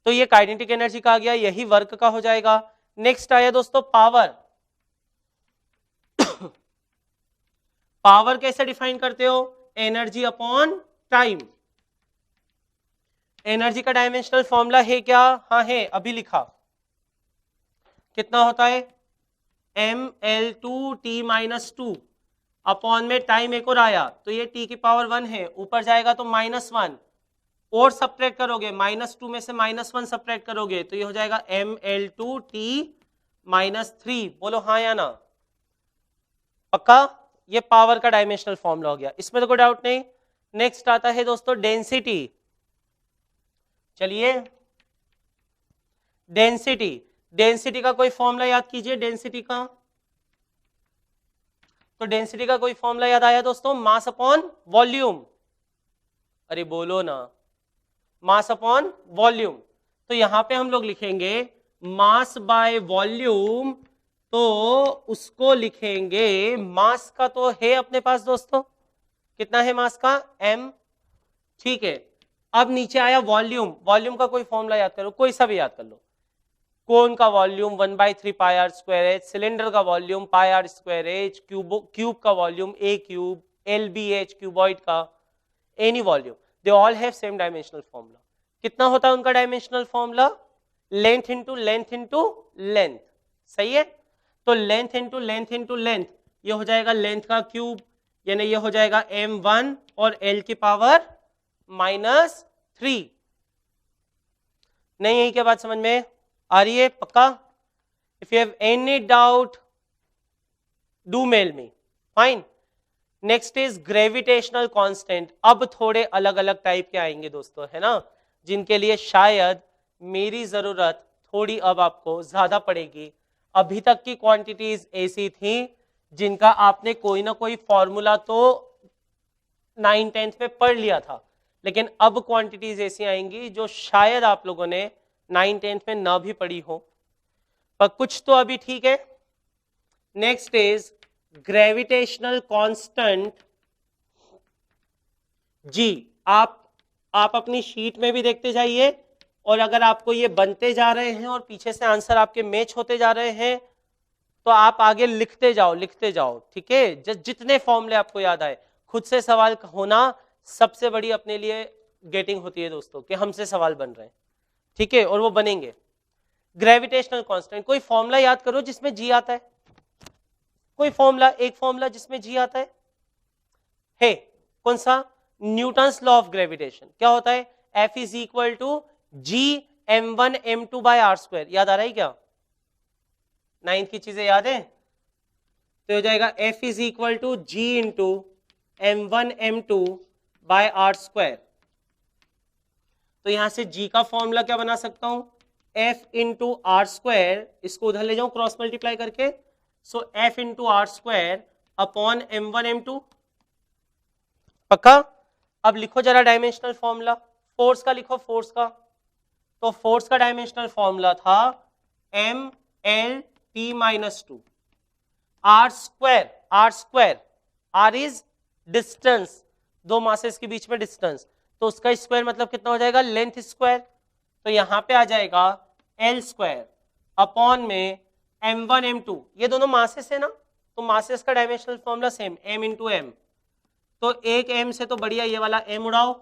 तो ये काइनेटिक एनर्जी का आ गया, यही वर्क का हो जाएगा। नेक्स्ट आया दोस्तों पावर। पावर कैसे डिफाइन करते हो? Energy upon time. एनर्जी का डायमेंशनल फॉर्मूला है क्या? हाँ है, अभी लिखा। कितना होता है? ML2 T-2 अपॉन में टाइम एक और आया, तो ये T की पावर 1 है, ऊपर जाएगा तो -1 और सब्ट्रैक्ट करोगे, -2 में से -1 सब्ट्रैक्ट करोगे तो ये हो जाएगा ML2 T-3। बोलो हाँ या ना? पक्का? ये पावर का डायमेंशनल फॉर्मूला हो गया, इसमें तो कोई डाउट नहीं। नेक्स्ट आता है दोस्तों डेंसिटी। चलिए डेंसिटी, डेंसिटी का कोई फॉर्मूला याद कीजिए। डेंसिटी का, तो डेंसिटी का कोई फॉर्मूला याद आया दोस्तों? Mass upon volume. अरे बोलो ना, मास अपॉन वॉल्यूम। तो यहां पे हम लोग लिखेंगे मास बाय वॉल्यूम, तो उसको लिखेंगे, मास का तो है अपने पास दोस्तों, कितना है मास का? M, ठीक है। अब नीचे आया वॉल्यूम, वॉल्यूम का कोई फॉर्मूला याद करो, कोई सा भी याद कर लो। कोन का वॉल्यूम 1/3 πr²h, सिलेंडर का वॉल्यूम πr²h, क्यूब का volume a cube, LBH cuboid का, any volume, they all have same dimensional formula. कितना होता है उनका dimensional formula? Length into length into length. सही है? तो length into length into length, ये हो जाएगा लेंथ का क्यूब, यानी ये हो जाएगा M1 और L की पावर -3। नहीं यही क्या बात समझ में आ रही है? पक्का? If you have any doubt do mail me. Fine. Next is gravitational constant. अब थोड़े अलग अलग टाइप के आएंगे दोस्तों, है ना, जिनके लिए शायद मेरी जरूरत थोड़ी अब आपको ज्यादा पड़ेगी। अभी तक की क्वांटिटीज ऐसी थी जिनका आपने कोई ना कोई फॉर्मूला तो 9th-10th में पढ़ लिया था, लेकिन अब क्वांटिटीज ऐसी आएंगी जो शायद आप लोगों ने 9th-10th में ना भी पढ़ी हो, पर कुछ तो अभी ठीक है। नेक्स्ट इज ग्रेविटेशनल कांस्टेंट जी। आप अपनी शीट में भी देखते जाइए, और अगर आपको ये बनते जा रहे हैं और पीछे से आंसर आपके मैच होते जा रहे हैं तो आप आगे लिखते जाओ, ठीक है। जितने फॉर्मूले आपको याद आए, खुद से सवाल होना सबसे बड़ी अपने लिए गेटिंग होती है दोस्तों, कि हमसे सवाल बन रहे हैं, ठीक है, और वो बनेंगे। ग्रेविटेशनल कांस्टेंट, कोई फॉर्मूला याद करो जिसमें जी आता है, कोई फॉर्मूला, एक फॉर्मूला जिसमें जी आता है कौन सा? Newton's law of gravitation. क्या होता है? F is equal to G M1 M2 by R²। याद आ रहा है क्या? 9th की चीजें याद है? तो हो जाएगा F is equal to G into M1 M2 by R²। तो यहां से G का फॉर्मूला क्या बना सकता हूं? F इंटू R², इसको उधर ले जाऊं क्रॉस मल्टीप्लाई करके, सो F into R² upon M1 M2। पक्का? अब लिखो जरा डायमेंशनल फॉर्मूला, फोर्स का लिखो, फोर्स का। तो फोर्स का डायमेंशनल फॉर्मूला था MLT-2 R²। R is distance, दो मासेस के बीच में डिस्टेंस, तो उसका स्क्वायर मतलब कितना हो जाएगा, लेंथ स्क्वायर। तो यहां पे आ जाएगा एल स्क्वायर अपॉन में m1 m2, ये दोनों मासेस है ना, तो मासेस का dimensional formula same m into M. तो एक m से तो बढ़िया ये वाला m उड़ाओ।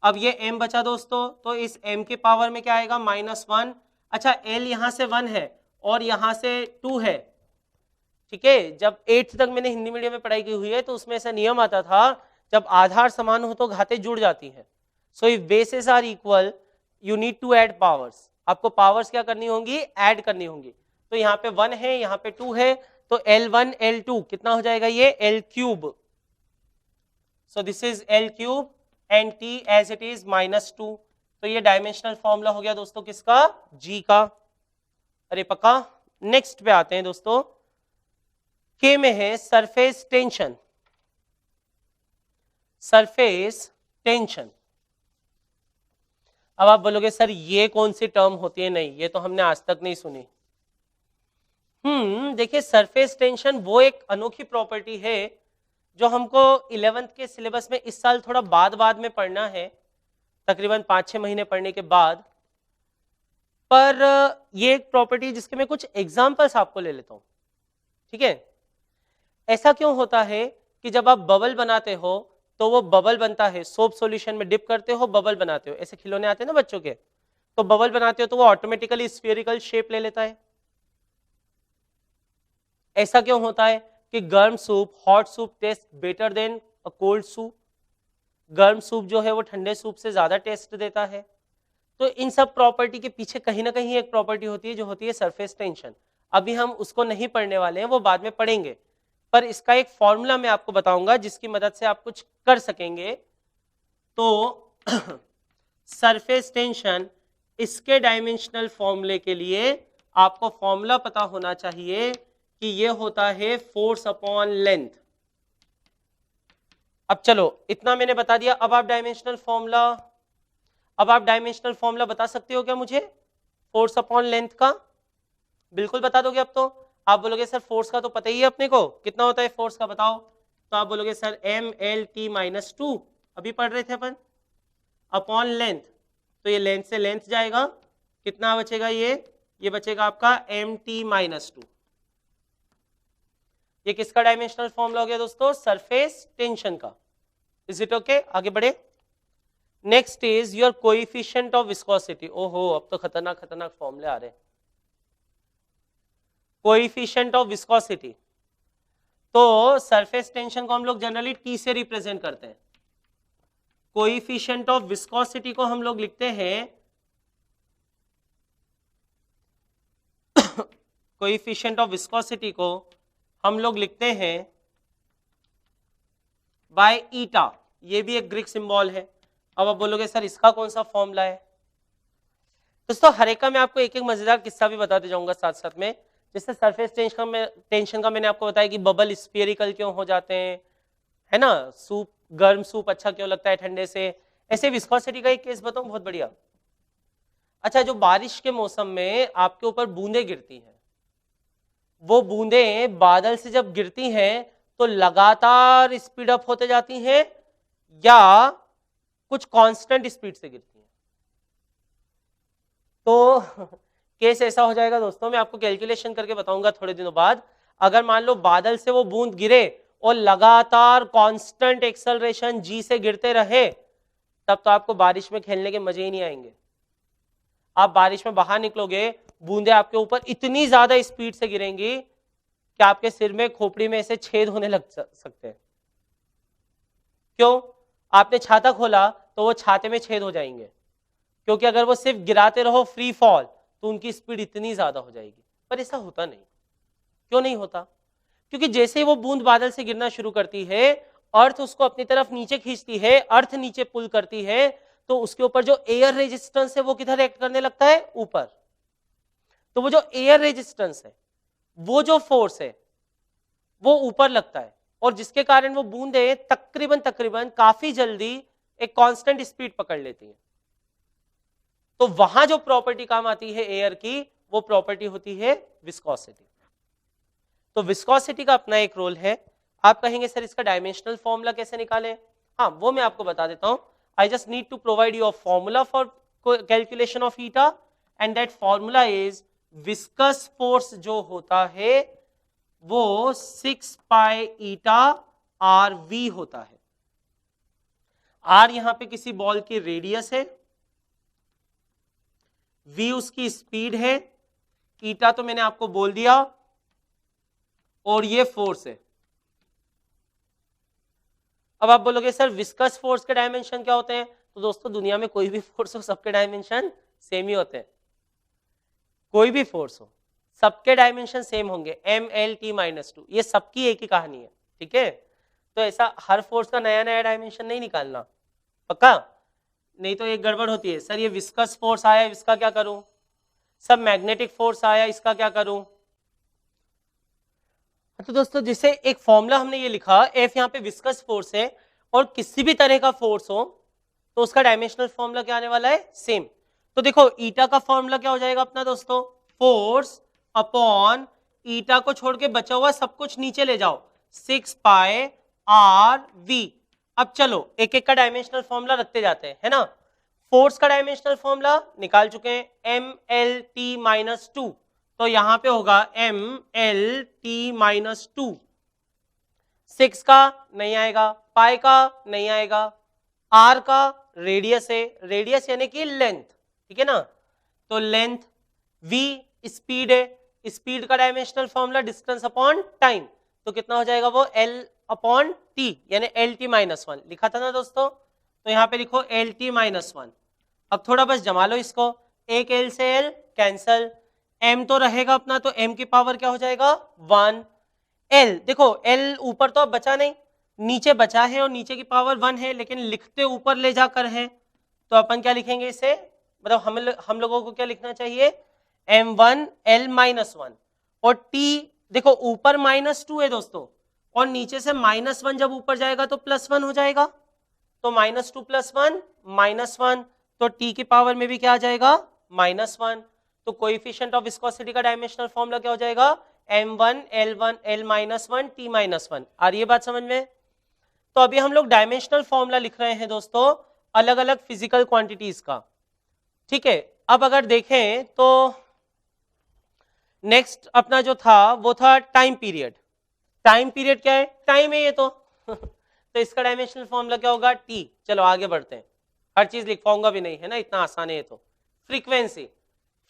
अब ये m बचा दोस्तों, तो इस m के पावर में क्या आएगा, -1। अच्छा l यहां से 1 है और यहां से 2 है, ठीक है। जब 8th तक मैंने हिंदी मीडियम में पढ़ाई की हुई है तो उसमें ऐसा नियम आता था, जब आधार समान हो तो घातें जुड़ जाती हैं। So if bases are equal you need to add powers, आपको पावर्स क्या करनी होंगी, ऐड करनी होंगी। तो यहाँ पे 1 है, यहाँ पे 2 है, तो L1 L2 कितना हो जाएगा, ये L cube. So this is L cube and T as it is -2। तो ये डायमेंशनल फॉर्मूला हो गया दोस्तों किसका, G का। अरे पक्का। नेक्स्ट पे आते हैं दोस्तों, के में है सरफेस टेंशन। सरफेस टेंशन, अब आप बोलोगे सर ये कौन सी टर्म होती है, नहीं ये तो हमने आज तक नहीं सुनी। देखिए सरफेस टेंशन वो एक अनोखी प्रॉपर्टी है जो हमको 11th के सिलेबस में इस साल थोड़ा बाद में पढ़ना है, तकरीबन 5-6 महीने पढ़ने के बाद। पर ये एक प्रॉपर्टी जिसके मैं कुछ एग्जांपल्स आपको ले लेता हूं, ठीक है। ऐसा क्यों होता है कि जब आप बबल बनाते हो तो वो बबल बनता है, सोप सॉल्यूशन में डिप करते हो, बबल बनाते हो, ऐसे खिलौने आते हैं ना बच्चों के, तो बबल बनाते हो तो वो ऑटोमेटिकली स्फीयरिकल शेप ले लेता है। ऐसा क्यों होता है कि गर्म soup, hot soup taste better than a cold soup, गर्म सूप जो है वो ठंडे सूप से ज्यादा टेस्ट देता है। तो इन सब प्रॉपर्टी के पीछे कहीं ना कहीं एक प्रॉपर्टी होती है जो होती है सरफेस टेंशन। अभी हम उसको नहीं पढ़ने वाले हैं, वो बाद में पढ़ेंगे, पर इसका एक फॉर्मूला मैं आपको बताऊंगा जिसकी मदद से आप कुछ कर सकेंगे। तो सरफेस टेंशन, इसके डायमेंशनल फॉर्मूले के लिए आपको फॉर्मूला पता होना चाहिए कि ये होता है फोर्स अपॉन लेंथ। अब चलो इतना मैंने बता दिया, अब आप डायमेंशनल फॉर्मूला बता सकते हो क्या मुझे फोर्स अपॉन लेंथ का? बिल्कुल बता दोगे। अब तो आप बोलोगे सर फोर्स का तो पता ही है अपने को, कितना होता है फोर्स का बताओ, तो आप बोलोगे सर mLT -2, अभी पढ़ रहे थे अपन, अपॉन लेंथ, तो ये लेंथ से लेंथ जाएगा, कितना बचेगा, ये बचेगा आपका MT -2। ये किसका डायमेंशनल फॉर्मूला हो गया दोस्तों, सरफेस टेंशन का। Is it okay? आगे बढ़े। Next is your coefficient of viscosity. ओहो अब तो खतरनाक फॉर्मूले आ रहे हैं। कोएफिशिएंट ऑफ विस्कोसिटी, तो सरफेस टेंशन को हम लोग जनरली T से रिप्रेजेंट करते हैं। कोएफिशिएंट ऑफ विस्कोसिटी को हम लोग लिखते हैं कोएफिशिएंट ऑफ विस्कोसिटी को हम लोग लिखते हैं बाय ईटा, ये भी एक ग्रीक सिंबल है। अब आप बोलोगे सर इसका कौन सा फॉर्मूला है? दोस्तों हर एक का मैं आपको एक एक मजेदार किस्सा भी बताते जाऊंगा साथ साथ में। जैसे सरफेस टेंशन का मैंने आपको बताया कि बबल स्फीयरिकल क्यों हो जाते हैं, है ना, सूप, गर्म सूप अच्छा क्यों लगता है ठंडे से। ऐसे विस्कोसिटी का एक केस बताऊं बहुत बढ़िया। अच्छा, जो बारिश के मौसम में आपके ऊपर बूंदें गिरती हैं, वो बूंदें बादल से जब गिरती हैं तो लगातार स्पीड अप होते जाती हैं या कुछ कांस्टेंट स्पीड से गिरती हैं? तो केस ऐसा हो जाएगा दोस्तों, मैं आपको कैलकुलेशन करके बताऊंगा थोड़े दिनों बाद। अगर मान लो बादल से वो बूंद गिरे और लगातार कांस्टेंट एक्सेलरेशन जी से गिरते रहे, तब तो आपको बारिश में खेलने के मजे ही नहीं आएंगे। आप बारिश में बाहर निकलोगे, बूंदे आपके ऊपर इतनी ज्यादा स्पीड से गिरेंगी कि आपके सिर में, खोपड़ी में ऐसे छेद होने लग सकते हैं। क्यों? आपने छाता खोला तो वो छाते में छेद हो जाएंगे, क्योंकि अगर वो सिर्फ गिराते रहो फ्री फॉल तो उनकी स्पीड इतनी ज्यादा हो जाएगी। पर ऐसा होता नहीं। क्यों नहीं होता? क्योंकि जैसे ही वो बूंद बादल से गिरना शुरू करती है, अर्थ उसको अपनी तरफ नीचे खींचती है, अर्थ नीचे पुल करती है, तो उसके ऊपर जो एयर रेजिस्टेंस है वो किधर एक्ट करने लगता है? ऊपर। तो वो जो एयर रेजिस्टेंस है, वो जो फोर्स है, वो ऊपर लगता है, और जिसके कारण वो बूंदे तकरीबन काफी जल्दी एक कांस्टेंट स्पीड पकड़ लेती हैं। तो वहां जो प्रॉपर्टी काम आती है एयर की, वो प्रॉपर्टी होती है विस्कोसिटी। तो विस्कोसिटी का अपना एक रोल है। आप कहेंगे सर इसका डायमेंशनल फॉर्मूला कैसे निकालें? हाँ, वो मैं आपको बता देता हूं। I just need to provide you a formula for calculation of eta, and that formula is viscous force जो होता है वो 6 पाई ईटा आर वी होता है। आर यहां पे किसी बॉल की रेडियस है, वी उसकी स्पीड है, ईटा तो मैंने आपको बोल दिया, और ये फोर्स है। अब आप बोलोगे सर विस्कस फोर्स के डायमेंशन क्या होते हैं? तो दोस्तों दुनिया में कोई भी फोर्स हो सबके डायमेंशन सेम ही होते हैं। कोई भी फोर्स हो सबके डायमेंशन सेम होंगे, M L T minus two, ये सबकी एक ही कहानी है, ठीक है। तो ऐसा हर फोर्स का नया नया डायमेंशन नहीं निकालना, पक्का? नहीं तो एक गड़बड़ होती है, सर ये विस्कस फोर्स आया इसका क्या करूं, सब मैग्नेटिक फोर्स आया इसका क्या करूं। तो दोस्तों जिसे एक फॉर्मूला हमने ये लिखा, एफ यहाँ पे विस्कस फोर्स है और किसी भी तरह का फोर्स हो तो उसका डायमेंशनल फॉर्मूला क्या आने वाला है, सेम। तो देखो ईटा का फॉर्मूला क्या हो जाएगा अपना दोस्तों, फोर्स अपॉन ईटा को छोड़ के बचा हुआ सब कुछ नीचे ले जाओ, 6 पाई आर वी। अब चलो एक एक का डायमेंशनल फॉर्मूला रखते जाते हैं, है ना। फोर्स का डायमेंशनल फॉर्मूला निकाल चुके हैं, M L T minus two, तो यहां पे होगा M L T minus two. 6 का नहीं आएगा, पाई का नहीं आएगा, आर का रेडियस है, रेडियस यानी कि लेंथ, ठीक है ना। तो लेंथ, वी स्पीड है, स्पीड का dimensional formula distance upon time, तो कितना हो जाएगा वो एल अपॉन टी यानी एल टी माइनस वन लिखा था ना दोस्तों। तो यहाँ पे लिखो एल टी माइनस वन। अब थोड़ा बस जमा लो इसको, एक एल से एल कैंसल, एम तो रहेगा अपना, तो एम की पावर क्या हो जाएगा 1। एल देखो एल ऊपर तो अब बचा नहीं, नीचे बचा है और नीचे की पावर 1 है, लेकिन लिखते ऊपर ले जाकर है, तो अपन क्या लिखेंगे इसे, मतलब हम लोगों को क्या लिखना चाहिए, m1 l माइनस वन। और t देखो ऊपर -2 है दोस्तों, और नीचे से -1 जब ऊपर जाएगा तो +1 हो जाएगा, तो -2 + 1 -1, तो t की पावर में भी क्या आ जाएगा -1। तो कोएफिशिएंट ऑफ विस्कोसिटी का डायमेंशनल फॉर्मूला क्या हो जाएगा, m1 l minus one t minus one. आ रही है बात समझ में? तो अभी हम लोग डायमेंशनल फॉर्मूला लिख रहे हैं दोस्तों अलग अलग फिजिकल क्वांटिटीज का, ठीक है। अब अगर देखें तो नेक्स्ट अपना जो था वो था टाइम पीरियड। टाइम पीरियड क्या है, टाइम है ये तो तो इसका डायमेंशनल फॉर्मूला क्या होगा, टी। चलो आगे बढ़ते हैं, हर चीज लिखवाऊंगा भी नहीं, है ना, इतना आसान है ये तो। फ्रीक्वेंसी,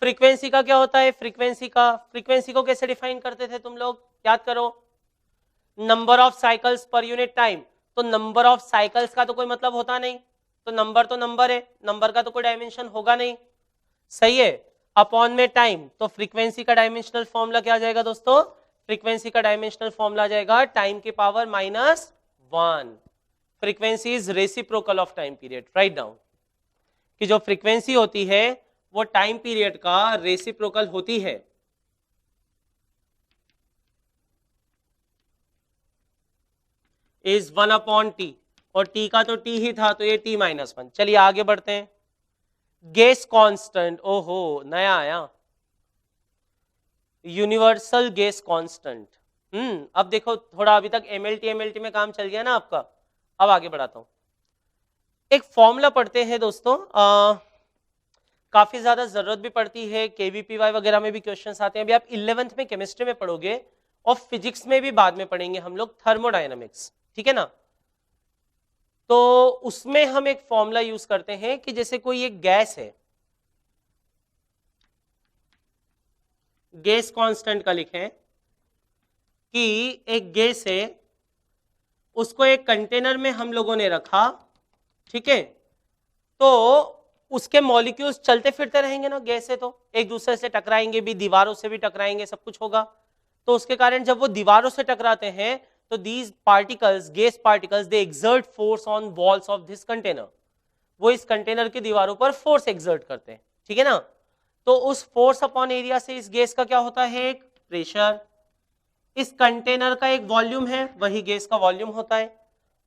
फ्रीक्वेंसी का क्या होता है, फ्रीक्वेंसी को कैसे डिफाइन करते थे तुम लोग, याद करो, नंबर ऑफ साइकिल्स पर यूनिट टाइम। तो नंबर ऑफ साइकिल्स का तो कोई मतलब होता नहीं, तो नंबर है, नंबर का तो कोई डायमेंशन होगा नहीं, सही है। अपॉन में टाइम, तो फ्रीक्वेंसी का डायमेंशनल फॉर्मूला क्या आ जाएगा दोस्तों, फ्रीक्वेंसी का डायमेंशनल फॉर्मूला आ जाएगा टाइम की power -1। Frequency is reciprocal of time period. Write down कि जो फ्रीक्वेंसी होती है वो टाइम पीरियड का रेसिप्रोकल होती है। इज 1/t, और t का तो t ही था, तो ये t -1। चलिए आगे बढ़ते हैं। गैस कांस्टेंट, ओहो नया आया, यूनिवर्सल गैस कांस्टेंट। अब देखो थोड़ा अभी तक एमएलटी में काम चल गया ना आपका, अब आगे बढ़ाता हूं। एक फॉर्मूला पढ़ते हैं दोस्तों, काफी ज्यादा जरूरत भी पड़ती है, केवीपीवाई वगैरह में भी क्वेश्चंस आते हैं। अभी आप 11th में केमिस्ट्री में पढ़ोगे और फिजिक्स में भी बाद में पढ़ेंगे हम लोग थर्मोडायनामिक्स, ठीक है ना। तो उसमें हम एक फॉर्मूला यूज करते हैं कि जैसे कोई एक गैस है, गैस कांस्टेंट का लिखें कि एक गैस है, उसको एक कंटेनर में हम लोगों ने रखा, ठीक है। तो उसके मॉलिक्यूल्स चलते फिरते रहेंगे ना, गैस है तो एक दूसरे से टकराएंगे भी, दीवारों से भी टकराएंगे, सब कुछ होगा। तो उसके कारण जब वो दीवारों से टकराते हैं तो these particles, gas particles, they exert force on walls of this container. वो इस कंटेनर की दीवारों पर फोर्स एक्सर्ट करते हैं, ठीक है ना। तो उस फोर्स अपॉन एरिया से इस गैस का क्या होता है, एक प्रेशर। इस कंटेनर का एक वॉल्यूम है, वही गैस का वॉल्यूम होता है,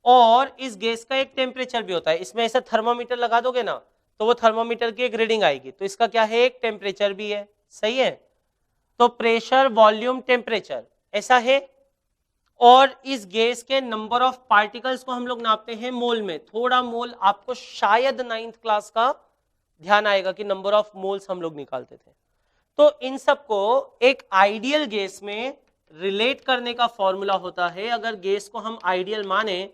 और इस गैस का एक टेम्परेचर भी होता है। इसमें ऐसा थर्मोमीटर लगा दोगे ना तो वो थर्मोमीटर की एक रीडिंग आएगी, तो इसका क्या है, एक टेम्परेचर भी है, सही है। तो प्रेशर, वॉल्यूम, टेम्परेचर ऐसा है। और इस गैस के नंबर ऑफ पार्टिकल्स को हम लोग नापते हैं मोल में। थोड़ा मोल आपको शायद 9th क्लास का ध्यान आएगा कि नंबर ऑफ मोल्स हम लोग निकालते थे। तो इन सबको एक आइडियल गैस में रिलेट करने का फॉर्मूला होता है। अगर गैस को हम आइडियल माने,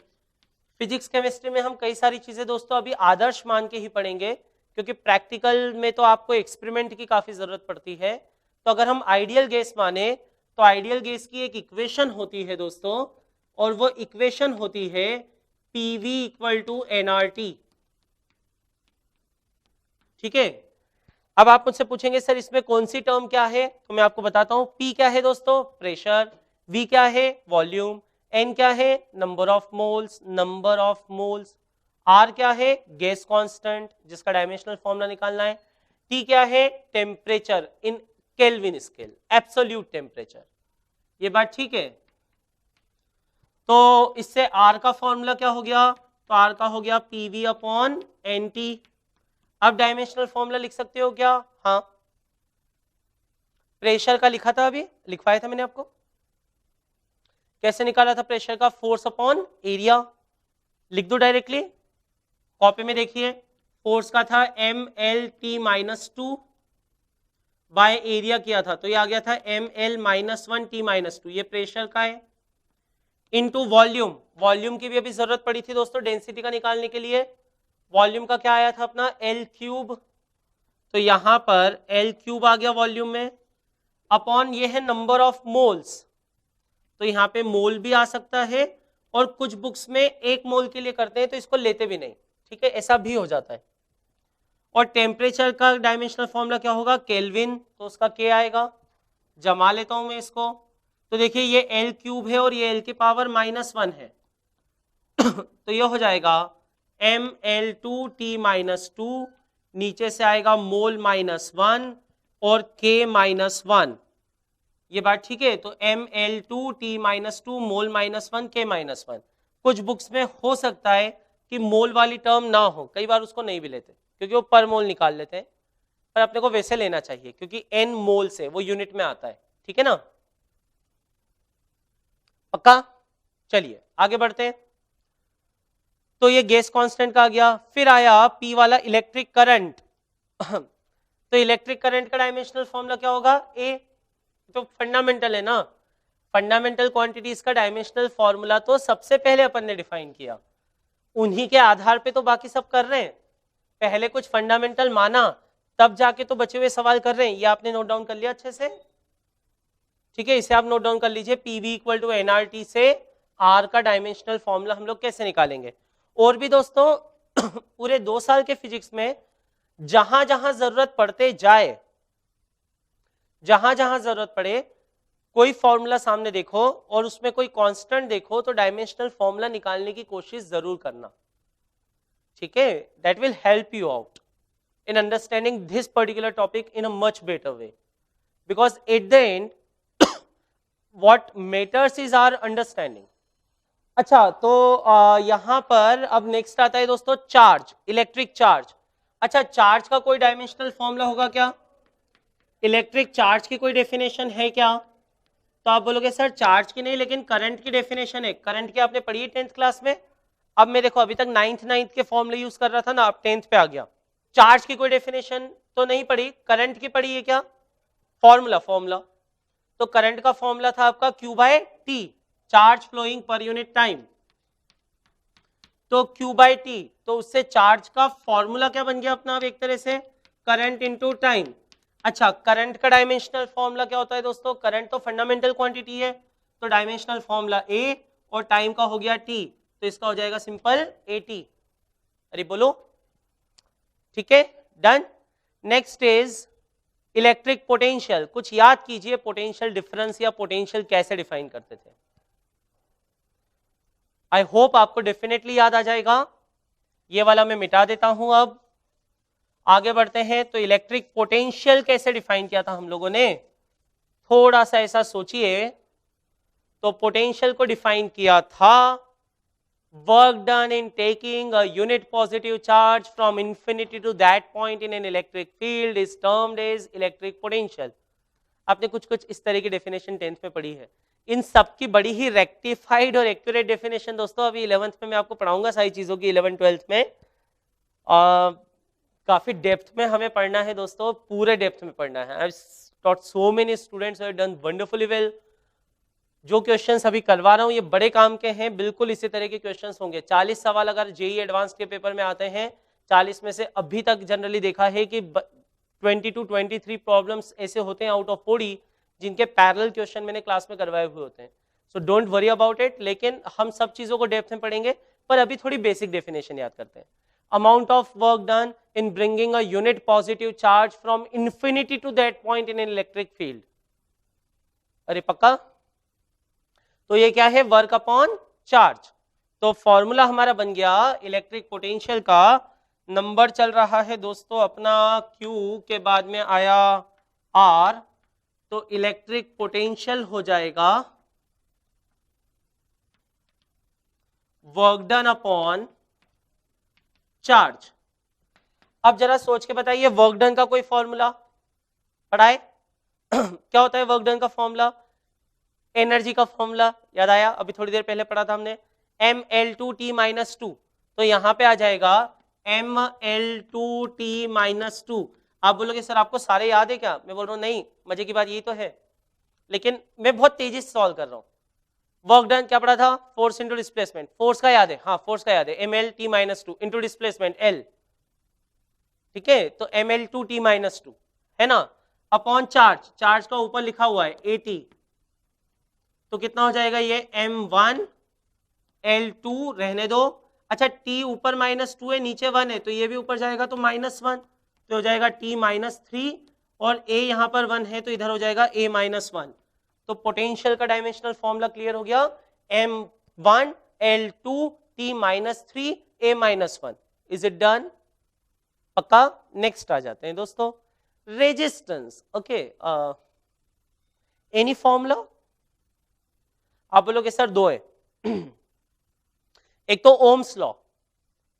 फिजिक्स केमिस्ट्री में हम कई सारी चीजें दोस्तों अभी आदर्श मान के ही पढ़ेंगे, क्योंकि प्रैक्टिकल में तो आपको एक्सपेरिमेंट की काफी जरूरत पड़ती है। तो अगर हम आइडियल गैस माने तो आइडियल गैस की एक इक्वेशन होती है दोस्तों, और वो इक्वेशन होती है PV इक्वल टू nRT। ठीक है, अब आप मुझसे पूछेंगे सर इसमें कौन सी टर्म क्या है, तो मैं आपको बताता हूं। P क्या है दोस्तों, प्रेशर। V क्या है, वॉल्यूम। N क्या है, नंबर ऑफ मोल्स। R क्या है, गैस कांस्टेंट, जिसका डायमेंशनल फॉर्मूला निकालना है। T क्या है, temperature in kelvin scale, absolute temperature. ये बात ठीक है। तो इससे R का फॉर्मूला क्या हो गया, तो R का हो गया PV अपॉन NT। अब डायमेंशनल फॉर्मूला लिख सकते हो क्या, हाँ। प्रेशर का लिखा था, अभी लिखवाया था मैंने आपको। कैसे निकाला था प्रेशर का, फोर्स अपॉन एरिया। लिख दो डायरेक्टली, कॉपी में देखिए। फोर्स का था ML-T-2 बाय एरिया किया था, तो ये आ गया था ML-1T-2। ये प्रेशर का है। इनटू वॉल्यूम, वॉल्यूम की भी अभी जरूरत पड़ी थी दोस्तों डेंसिटी का निकालने के लिए। वॉल्यूम का क्या आया था अपना, L3। तो यहां पर L3 आ गया वॉल्यूम में, अपॉन ये है नंबर ऑफ मोल्स। तो यहां पे मोल भी आ सकता है, और कुछ बुक्स में 1 मोल के लिए करते हैं तो इसको लेते भी नहीं, ठीक है, ऐसा भी हो जाता है। और टेम्परेचर का डायमेंशनल फॉर्मूला क्या होगा, केल्विन, तो उसका K आएगा। जमा लेता हूं मैं इसको, तो देखिए ये L3 है और ये L की पावर -1 है। तो ये हो जाएगा ML2T-2, नीचे से आएगा मोल -1 और K -1। ये बात ठीक है। तो ML2T-2 मोल -1 K -1। कुछ बुक्स में हो सकता है कि मोल वाली टर्म ना हो, कई बार उसको नहीं भी लेते क्योंकि वो पर मोल निकाल लेते हैं, पर अपने को वैसे लेना चाहिए क्योंकि n मोल से वो यूनिट में आता है, ठीक है ना, पक्का। चलिए आगे बढ़ते हैं। तो ये गैस कांस्टेंट का आ गया। फिर आया P वाला इलेक्ट्रिक करंट। तो इलेक्ट्रिक करंट का डायमेंशनल फॉर्मूला क्या होगा, A। तो फंडामेंटल है ना, फंडामेंटल क्वांटिटीज का डायमेंशनल फॉर्मूला तो सबसे पहले अपन ने डिफाइन किया, उन्हीं के आधार पे तो बाकी सब कर रहे हैं। पहले कुछ फंडामेंटल माना, तब जाके तो बचे हुए सवाल कर रहे हैं। ये आपने नोट डाउन कर लिया अच्छे से, ठीक है, इसे आप नोट डाउन कर लीजिए। PV इक्वल टू nRT से R का डायमेंशनल फॉर्मूला हम लोग कैसे निकालेंगे। और भी दोस्तों पूरे 2 साल के फिजिक्स में जहां जहां जरूरत पड़ते जाए, जहां जहां जरूरत पड़े, कोई फॉर्मूला सामने देखो और उसमें कोई कांस्टेंट देखो तो डायमेंशनल फॉर्मूला निकालने की कोशिश जरूर करना, ठीक है। That will help you out in understanding this particular topic in a much better way, because at the end what matters is our understanding. अच्छा, तो यहां पर अब नेक्स्ट आता है दोस्तों चार्ज, इलेक्ट्रिक चार्ज। अच्छा, चार्ज का कोई डायमेंशनल फॉर्मूला होगा क्या, इलेक्ट्रिक चार्ज की कोई डेफिनेशन है क्या। तो आप बोलोगे सर चार्ज की नहीं, लेकिन करंट की डेफिनेशन है। करंट की आपने पढ़ी है 10th क्लास में। अब मैं देखो अभी तक 9th के फॉर्मूले यूज कर रहा था ना, अब 10th पे आ गया। चार्ज की कोई डेफिनेशन तो नहीं पढ़ी, करंट की पढ़ी है क्या, फॉर्मूला। तो करंट का फॉर्मूला था आपका Q/T, charge flowing per unit time. तो Q/T, तो उससे चार्ज का फॉर्मूला क्या बन गया अपना, अब एक तरह से करंट इनटू टाइम। अच्छा, करंट का डायमेंशनल फॉर्मूला क्या होता है दोस्तों, करंट तो फंडामेंटल क्वांटिटी है, तो डायमेंशनल फॉर्मूला A, और टाइम का हो गया T, तो इसका हो जाएगा सिंपल AT। अरे बोलो, ठीक है, done. Next is electric potential. कुछ याद कीजिए, पोटेंशियल डिफरेंस या पोटेंशियल कैसे डिफाइन करते थे। आई होप आपको डेफिनेटली याद आ जाएगा। ये वाला मैं मिटा देता हूं। अब आगे बढ़ते हैं। तो इलेक्ट्रिक पोटेंशियल कैसे डिफाइन किया था हम लोगों ने, थोड़ा सा ऐसा सोचिए। तो पोटेंशियल को डिफाइन किया था, work done in taking a unit positive charge from infinity to that point in an electric field is termed as electric potential. आपने कुछ इस तरह की डेफिनेशन 10th में पढ़ी है। इन सब की बड़ी ही रेक्टिफाइड और एक्यूरेट डेफिनेशन दोस्तों अभी 11th में मैं आपको पढ़ाऊंगा सारी चीजों की 11th-12th में। काफी डेप्थ में हमें पढ़ना है दोस्तों, पूरे डेप्थ में पढ़ना है। I taught so many students have done wonderfully well. जो क्वेश्चंस अभी करवा रहा हूं ये बड़े काम के हैं, बिल्कुल इसी तरह के क्वेश्चंस होंगे। 40 सवाल अगर जेई एडवांस के पेपर में आते हैं, 40 में से अभी तक जनरली देखा है कि 20 to 23 प्रॉब्लम्स ऐसे होते हैं आउट ऑफ 40 जिनके पैरेलल क्वेश्चन मैंने क्लास में करवाए हुए होते हैं। So don't worry about it, लेकिन हम सब चीजों को डेप्थ में पढ़ेंगे। पर अभी थोड़ी बेसिक डेफिनेशन याद करते हैं। Amount of work done in bringing a unit positive charge from infinity to that point in an electric field. अरे पक्का? तो ये क्या है? Work upon charge. तो फॉर्मूला हमारा बन गया इलेक्ट्रिक पोटेंशियल का, नंबर चल रहा है दोस्तों अपना Q के बाद में आया R, तो इलेक्ट्रिक पोटेंशियल हो जाएगा वर्क डन अपॉन चार्ज। अब जरा सोच के बताइए वर्क डन का कोई फॉर्मूला पढ़ाए? क्या होता है वर्क डन का फॉर्मूला? एनर्जी का फॉर्मूला याद आया? अभी थोड़ी देर पहले पढ़ा था हमने, mL2T-2। तो यहां पे आ जाएगा mL2T-2। आप बोलोगे सर आपको सारे याद है क्या? मैं बोल रहा हूं नहीं, मजे की बात यही तो है, लेकिन मैं बहुत तेजी से सॉल्व कर रहा हूं। वर्क डन क्या पढ़ा था? Force into displacement. फोर्स का याद है? हाँ फोर्स का याद है, mL2 इंटू डिस्प्लेसमेंट L। ठीक है, तो mL2T-2 है ना, अपॉन चार्ज। चार्ज का ऊपर लिखा हुआ है AT, तो कितना हो जाएगा ये M1L2 रहने दो। अच्छा T ऊपर -2 है, नीचे 1 है, तो ये भी ऊपर जाएगा तो -1, तो हो जाएगा T-3, और A यहाँ पर 1 है तो इधर हो जाएगा A-1। तो पोटेंशियल का डायमेंशनल फॉर्मूला क्लियर हो गया, M1L2T-3 A-1। Is it done? पक्का? नेक्स्ट आ जाते हैं दोस्तों, रेजिस्टेंस। Okay, any formula? आप बोलोगे सर दो है। एक तो Ohm's law,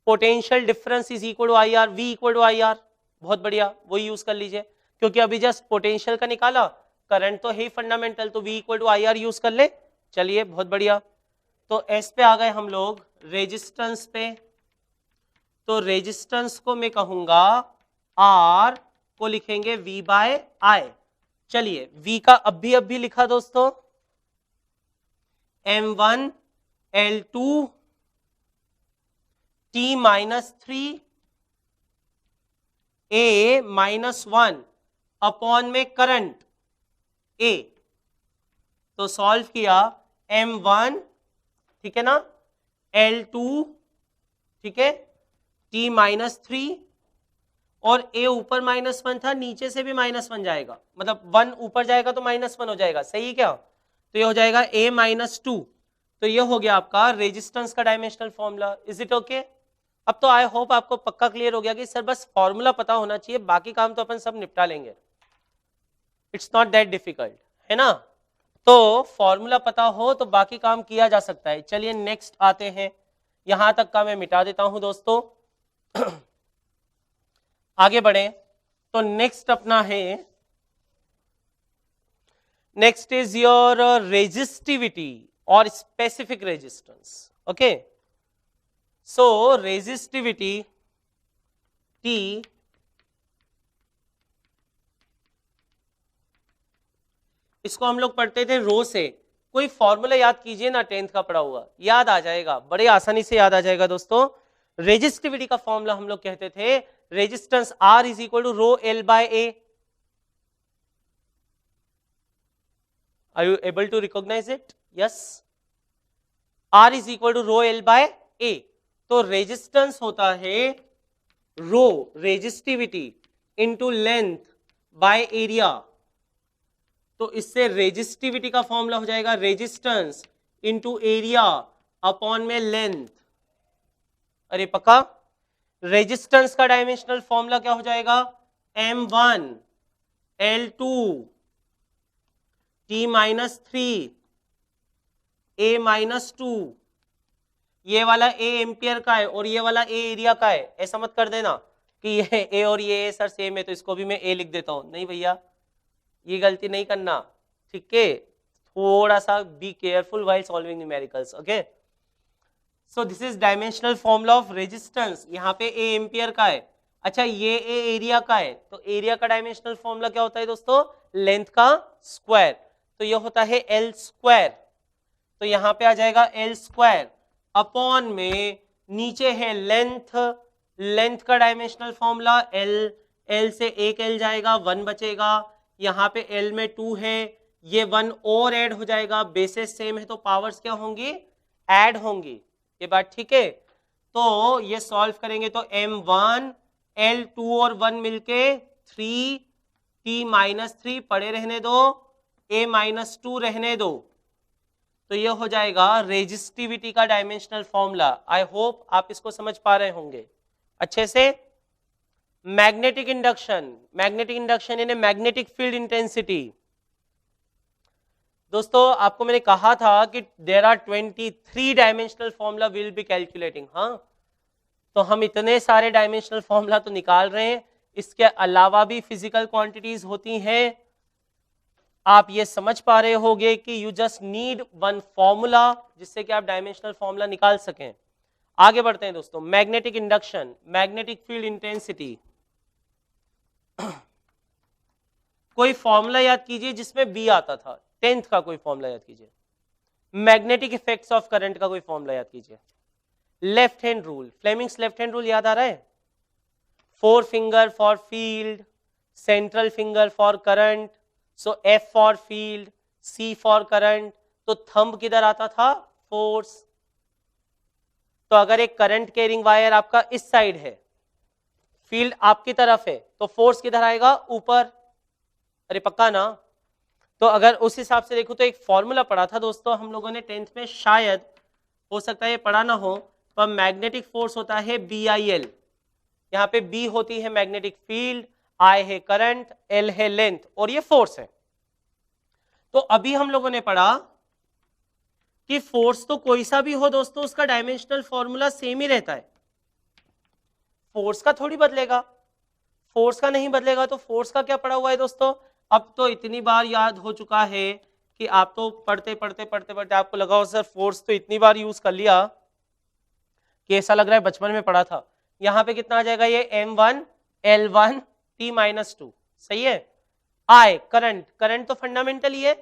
potential difference is equal to I R, V equal to I R. बहुत बढ़िया, वही यूज कर लीजिए, क्योंकि अभी जस्ट पोटेंशियल का निकाला, करंट तो है फंडामेंटल, तो V equal to I R use कर ले। चलिए बहुत बढ़िया। तो एस पे आ गए हम लोग रेजिस्टेंस पे, तो रेजिस्टेंस को मैं कहूंगा आर को लिखेंगे वी बाय आई। चलिए वी का अभी लिखा दोस्तों, M1L2 T-3 A-1 अपॉन में करंट A। तो सॉल्व किया, M1 ठीक है ना, L2 ठीक है, T-3, और A ऊपर -1 था, नीचे से भी -1 जाएगा, मतलब 1 ऊपर जाएगा तो -1 हो जाएगा, सही क्या? तो ये हो जाएगा A-2। तो ये हो गया आपका रेजिस्टेंस का dimensional formula. Is it okay? अब तो आई होप आपको पक्का क्लियर हो गया कि सर बस फॉर्मूला पता होना चाहिए, बाकी काम तो अपन सब निपटा लेंगे। इट्स नॉट दैट डिफिकल्ट, है ना? तो फॉर्मूला पता हो तो बाकी काम किया जा सकता है। चलिए नेक्स्ट आते हैं, यहां तक का मैं मिटा देता हूं दोस्तों। आगे बढ़े, तो नेक्स्ट अपना है, नेक्स्ट इज योर रेजिस्टिविटी और स्पेसिफिक रेजिस्टेंस। ओके, सो रेजिस्टिविटी T इसको हम लोग पढ़ते थे रो से। कोई फॉर्मूला याद कीजिए ना, 10th का पढ़ा हुआ याद आ जाएगा, बड़े आसानी से याद आ जाएगा दोस्तों। रेजिस्टिविटी का फॉर्मूला हम लोग कहते थे resistance R is equal to rho L by A। Are you able to recognize it? Yes. R is equal to rho L by A. तो रेजिस्टेंस होता है rho resistivity into length by area. तो इससे रेजिस्टिविटी का फॉर्मूला हो जाएगा रेजिस्टेंस इंटू एरिया अपॉन में लेंथ। अरे पक्का? रेजिस्टेंस का डायमेंशनल फॉर्मूला क्या हो जाएगा? M1L2 T-3 A-2। ये वाला A एम्पियर का है और ये वाला A एरिया का है। ऐसा मत कर देना कि ये A और ये A सर सेम है तो इसको भी मैं A लिख देता हूं, नहीं भैया, ये गलती नहीं करना, ठीक है? थोड़ा सा be careful while solving numericals, okay. So this is dimensional formula of resistance, यहाँ पे ए एम्पियर का है, अच्छा ये ए एरिया का है, तो एरिया का डायमेंशनल फॉर्मूला क्या होता है दोस्तों, लेंथ का स्क्वायर, तो ये होता है एल स्क्वायर, तो यहाँ पे आ जाएगा एल स्क्वायर अपॉन में नीचे है लेंथ, लेंथ का डायमेंशनल फॉर्मूला एल, एल से एक एल जाएगा 1 बचेगा, यहाँ पे एल में 2 है, ये 1 और ऐड हो जाएगा, बेसिस सेम है तो पावर्स क्या होंगी, ऐड होंगी, ये बात ठीक है। तो ये सॉल्व करेंगे तो m1 L2 और 1 मिलके 3 t माइनस 3 पड़े रहने दो, a माइनस 2 रहने दो, तो ये हो जाएगा रेजिस्टिविटी का डायमेंशनल फॉर्मूला। आई होप आप इसको समझ पा रहे होंगे अच्छे से। मैग्नेटिक इंडक्शन, मैग्नेटिक इंडक्शन यानी मैग्नेटिक फील्ड इंटेंसिटी। दोस्तों आपको मैंने कहा था कि there are 23 dimensional formula will be calculating, हाँ, तो हम इतने सारे डायमेंशनल फॉर्मूला तो निकाल रहे हैं, इसके अलावा भी फिजिकल क्वांटिटीज होती हैं। आप ये समझ पा रहे होंगे कि you just need one formula जिससे कि आप डायमेंशनल फॉर्मूला निकाल सकें। आगे बढ़ते हैं दोस्तों, magnetic induction, magnetic field intensity. कोई फॉर्मूला याद कीजिए जिसमें बी आता था, 10th का कोई फॉर्मूला याद कीजिए। मैग्नेटिक इफेक्ट्स ऑफ करंट का कोई फॉर्मूला याद कीजिए। Left hand rule, Fleming's left hand rule याद आ रहा है? 4 finger for field, central finger for current, so F for field, C for current, तो थंब किधर आता था, फोर्स। तो अगर एक करंट कैरिंग वायर आपका इस साइड है, फील्ड आपकी तरफ है, तो फोर्स किधर आएगा, ऊपर। अरे पक्का ना? तो अगर उस हिसाब से देखो तो एक फॉर्मूला पढ़ा था दोस्तों हम लोगों ने 10th में, शायद हो सकता है ये पढ़ा ना हो, पर मैग्नेटिक फोर्स होता है BIL। यहाँ पे B होती है मैग्नेटिक फील्ड, I है करंट, L है लेंथ और ये फोर्स है। तो अभी हम लोगों ने पढ़ा कि फोर्स तो कोई सा भी हो दोस्तों, उसका डायमेंशनल फॉर्मूला सेम ही रहता है। फोर्स का थोड़ी बदलेगा, फोर्स का नहीं बदलेगा, तो फोर्स का क्या पढ़ा हुआ है दोस्तों, अब तो इतनी बार याद हो चुका है कि आप तो पढ़ते पढ़ते पढ़ते पढ़ते आपको लगा हो सर फोर्स तो इतनी बार यूज कर लिया कि ऐसा लग रहा है बचपन में पढ़ा था। यहाँ पे कितना आ जाएगा, ये M1 L1 T माइनस 2, सही है। I करंट, करंट तो फंडामेंटल ही है,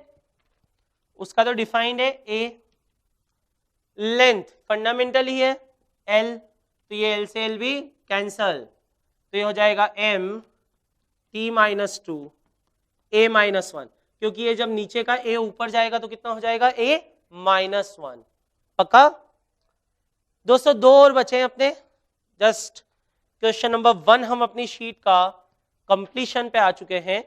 उसका तो डिफाइंड है A। लेंथ फंडामेंटल ही है L, तो ये L से L भी कैंसल, तो ये हो जाएगा M T minus 2 A minus 1, क्योंकि ये जब नीचे का A ऊपर जाएगा तो कितना हो जाएगा, A माइनस 1। पक्का दोस्तों? 2 और बचे अपने, जस्ट क्वेश्चन नंबर 1 हम अपनी शीट का कंप्लीशन पे आ चुके हैं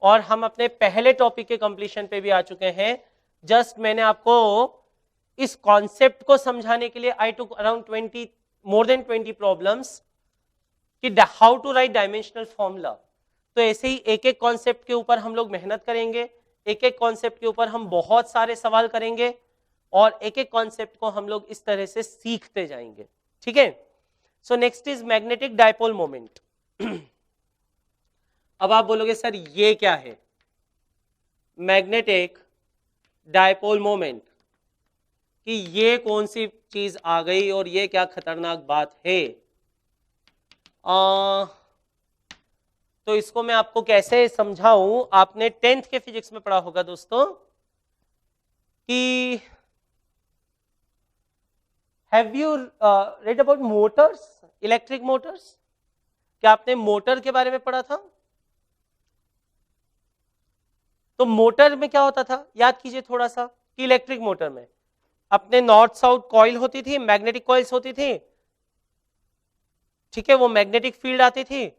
और हम अपने पहले टॉपिक के कंप्लीशन पे भी आ चुके हैं। जस्ट मैंने आपको इस कॉन्सेप्ट को समझाने के लिए I took around more than 20 problems कि how to write dimensional formula. तो ऐसे ही एक एक कॉन्सेप्ट के ऊपर हम लोग मेहनत करेंगे, एक एक कॉन्सेप्ट के ऊपर हम बहुत सारे सवाल करेंगे और एक एक कॉन्सेप्ट को हम लोग इस तरह से सीखते जाएंगे, ठीक है। So next is magnetic dipole moment. अब आप बोलोगे सर ये क्या है, मैग्नेटिक डायपोल मोमेंट, कि ये कौन सी चीज आ गई और ये क्या खतरनाक बात है। तो इसको मैं आपको कैसे समझाऊं, आपने 10th के फिजिक्स में पढ़ा होगा दोस्तों कि have you read about Motors, electric Motors, क्या आपने मोटर के बारे में पढ़ा था? तो मोटर में क्या होता था, याद कीजिए थोड़ा सा, कि इलेक्ट्रिक मोटर में अपने नॉर्थ साउथ कॉइल होती थी, मैग्नेटिक कॉइल्स होती थी, ठीक है, वो मैग्नेटिक फील्ड आती थी,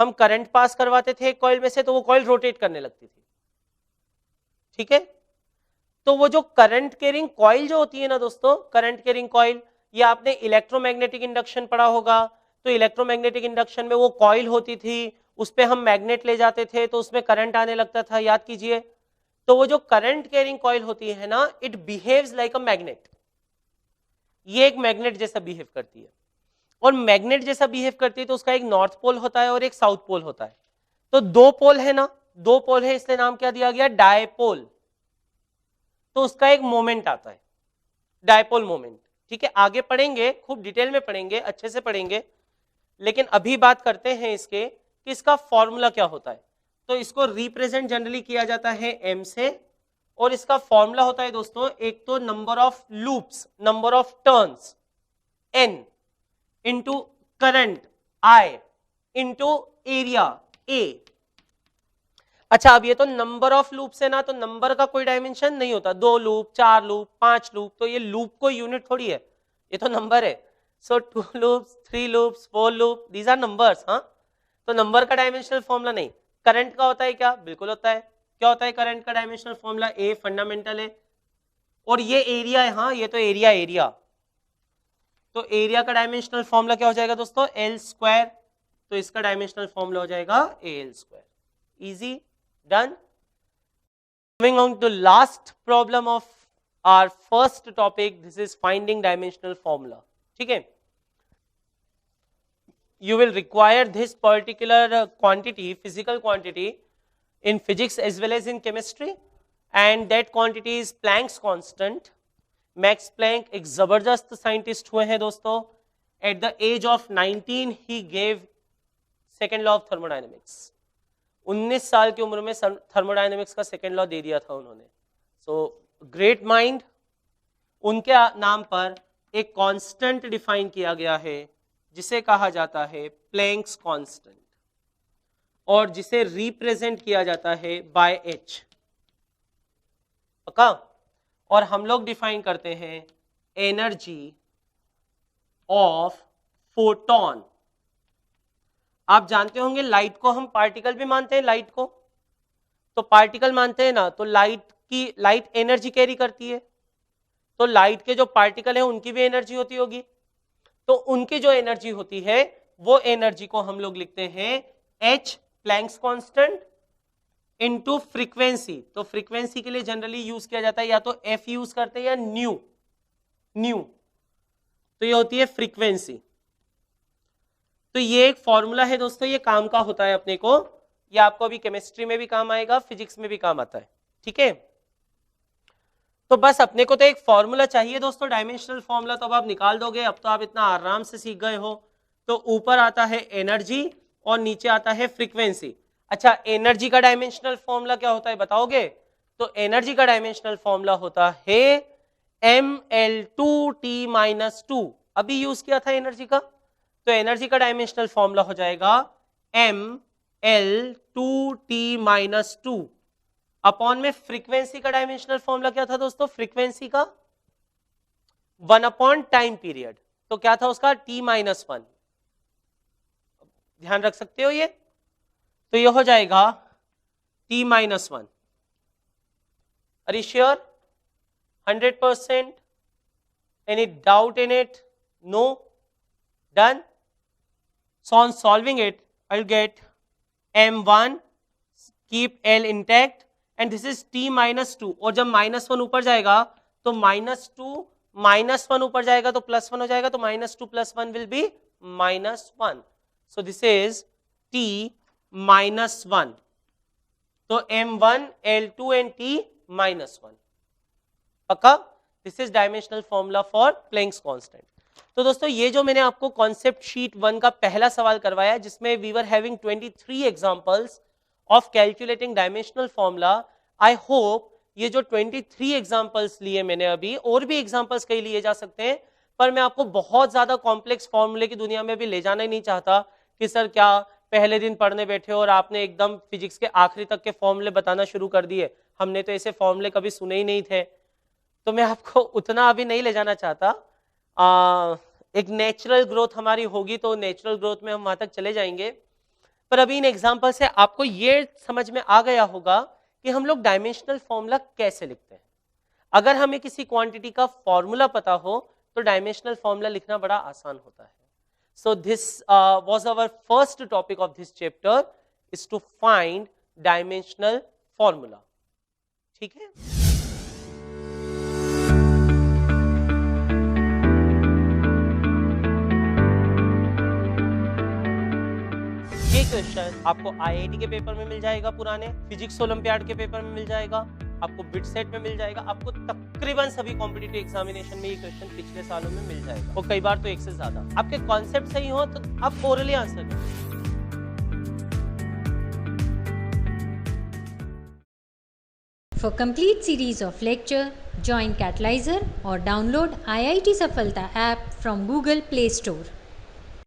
हम करंट पास करवाते थे कॉइल में से तो वो कॉइल रोटेट करने लगती थी, ठीक है। तो वो जो करंट कैरिंग कॉइल जो होती है ना दोस्तों, करंट कैरिंग कॉइल, ये आपने इलेक्ट्रोमैग्नेटिक इंडक्शन पढ़ा होगा। तो इलेक्ट्रोमैग्नेटिक इंडक्शन में वो कॉइल होती थी, उस पे हम मैग्नेट ले जाते थे तो उसमें करंट आने लगता था, याद कीजिए। तो वो जो करंट कैरिंग कॉइल होती है ना, it behaves like a magnet, ये एक मैग्नेट जैसा बिहेव करती है। और मैग्नेट जैसा बिहेव करती है तो उसका एक नॉर्थ पोल होता है और एक साउथ पोल होता है। तो 2 पोल है ना, 2 पोल है, इसलिए नाम क्या दिया गया, डायपोल। तो उसका एक मोमेंट आता है, डायपोल मोमेंट। ठीक है, आगे पढ़ेंगे, खूब डिटेल में पढ़ेंगे, अच्छे से पढ़ेंगे, लेकिन अभी बात करते हैं इसके कि इसका फॉर्मूला क्या होता है। तो इसको रिप्रेजेंट जनरली किया जाता है m से, और इसका फॉर्मूला होता है दोस्तों, एक तो number of loops, number of turns n into current I into area A। अच्छा, अब ये तो नंबर ऑफ लूप्स है ना, तो नंबर का कोई डायमेंशन नहीं होता, 2 लूप, 4 लूप, 5 लूप, तो ये लूप कोई यूनिट थोड़ी है, ये तो नंबर है। So 2 loops, 3 loops, 4 loop, these are numbers. हाँ, तो नंबर का डायमेंशनल फॉर्मूला नहीं। करंट का होता है क्या? बिल्कुल होता है। क्या होता है करंट का डायमेंशनल फॉर्मूला? ए फंडामेंटल है, और ये एरिया है। हाँ, ये तो एरिया, तो एरिया का डायमेंशनल फॉर्मूला क्या हो जाएगा दोस्तों? L square. तो इसका डायमेंशनल फॉर्मूला हो जाएगा L square. Easy, done. Moving on to last problem of our first topic, this is finding dimensional formula. ठीक है, you will require this particular quantity, physical quantity in physics as well as in chemistry, and that quantity is Planck's constant. Max Planck एक जबरदस्त साइंटिस्ट हुए हैं दोस्तों। At the age of 19 he gave second law of thermodynamics. 19 साल की उम्र में थर्मोडायनेमिक्स का सेकेंड लॉ दे दिया था उन्होंने। So great mind. उनके नाम पर एक कांस्टेंट डिफाइन किया गया है जिसे कहा जाता है प्लैंक्स कांस्टेंट, और जिसे रिप्रेजेंट किया जाता है बाय एच। पक्का? और हम लोग डिफाइन करते हैं एनर्जी ऑफ फोटोन। आप जानते होंगे लाइट को हम पार्टिकल भी मानते हैं, लाइट को तो पार्टिकल मानते हैं ना, तो लाइट एनर्जी कैरी करती है, तो लाइट के जो पार्टिकल हैं उनकी भी एनर्जी होती होगी, तो उनकी जो एनर्जी होती है वो एनर्जी को हम लोग लिखते हैं H Planck's constant into frequency. तो फ्रीक्वेंसी के लिए जनरली यूज किया जाता है या तो एफ यूज करते हैं या न्यू, तो ये होती है फ्रीक्वेंसी। तो ये एक फॉर्मूला है दोस्तों, ये काम का होता है अपने को, ये आपको अभी केमिस्ट्री में भी काम आएगा, फिजिक्स में भी काम आता है। ठीक है, तो बस अपने को तो एक फॉर्मूला चाहिए दोस्तों, डायमेंशनल फॉर्मूला तो अब आप निकाल दोगे, अब तो आप इतना आराम से सीख गए हो। तो ऊपर आता है एनर्जी और नीचे आता है फ्रीक्वेंसी। अच्छा, एनर्जी का डायमेंशनल फॉर्मूला क्या होता है बताओगे? तो एनर्जी का डायमेंशनल फॉर्मूला होता है ml2t-2। अभी यूज किया था एनर्जी का, तो एनर्जी का डायमेंशनल फॉर्मूला हो जाएगा ml2t-2 अपॉन में फ्रीक्वेंसी का डायमेंशनल फॉर्मूला क्या था दोस्तों? फ्रीक्वेंसी का 1 अपॉन टाइम पीरियड, तो क्या था उसका? t-1। ध्यान रख सकते हो ये, तो ये हो जाएगा t-1। Are you sure? 100%? Any doubt in it? No? Done? So on solving it, I'll get m1, keep l intact, and this is t-2। और जब -1 ऊपर जाएगा तो -2 -1 ऊपर जाएगा तो +1 हो जाएगा, तो -2 + 1 will be -1। So this is t-1। तो m1, l2 and t-1। पक्का? This is dimensional formula for Planck's constant. तो दोस्तों ये जो मैंने आपको कॉन्सेप्ट शीट 1 का पहला सवाल करवाया, जिसमें we were having 23 examples of calculating dimensional formula. I hope ये जो 23 एग्जांपल्स लिए मैंने अभी, और भी एग्जांपल्स कई लिए जा सकते हैं, पर मैं आपको बहुत ज्यादा कॉम्प्लेक्स फॉर्मूले की दुनिया में भी ले जाना ही नहीं चाहता कि सर क्या पहले दिन पढ़ने बैठे और आपने एकदम फिजिक्स के आखिरी तक के फॉर्मूले बताना शुरू कर दिए, हमने तो ऐसे फॉर्मूले कभी सुने ही नहीं थे। तो मैं आपको उतना अभी नहीं ले जाना चाहता। एक नेचुरल ग्रोथ हमारी होगी तो नेचुरल ग्रोथ में हम वहां तक चले जाएंगे, पर अभी इन एग्जांपल से आपको ये समझ में आ गया होगा कि हम लोग डायमेंशनल फॉर्मूला कैसे लिखते हैं। अगर हमें किसी क्वांटिटी का फॉर्मूला पता हो तो डायमेंशनल फॉर्मूला लिखना बड़ा आसान होता है। So this was our first topic of this chapter, is to find dimensional formula. ठीक है? ये क्वेश्चन आपको IIT के पेपर में मिल जाएगा, पुराने फिजिक्स ओलंपियाड के पेपर में मिल जाएगा, आपको बिट सेट में मिल जाएगा, आपको तकरीबन सभी कॉम्पिटिटिव एग्जामिनेशन में ये क्वेश्चन पिछले सालों में मिल जाएगा, और कई बार तो एक से ज्यादा। आपके कॉन्सेप्ट सही हो तो आप ओरली आंसर करें। For complete series of lecture, join Catalyzer or download IIT Safalta app from Google Play Store.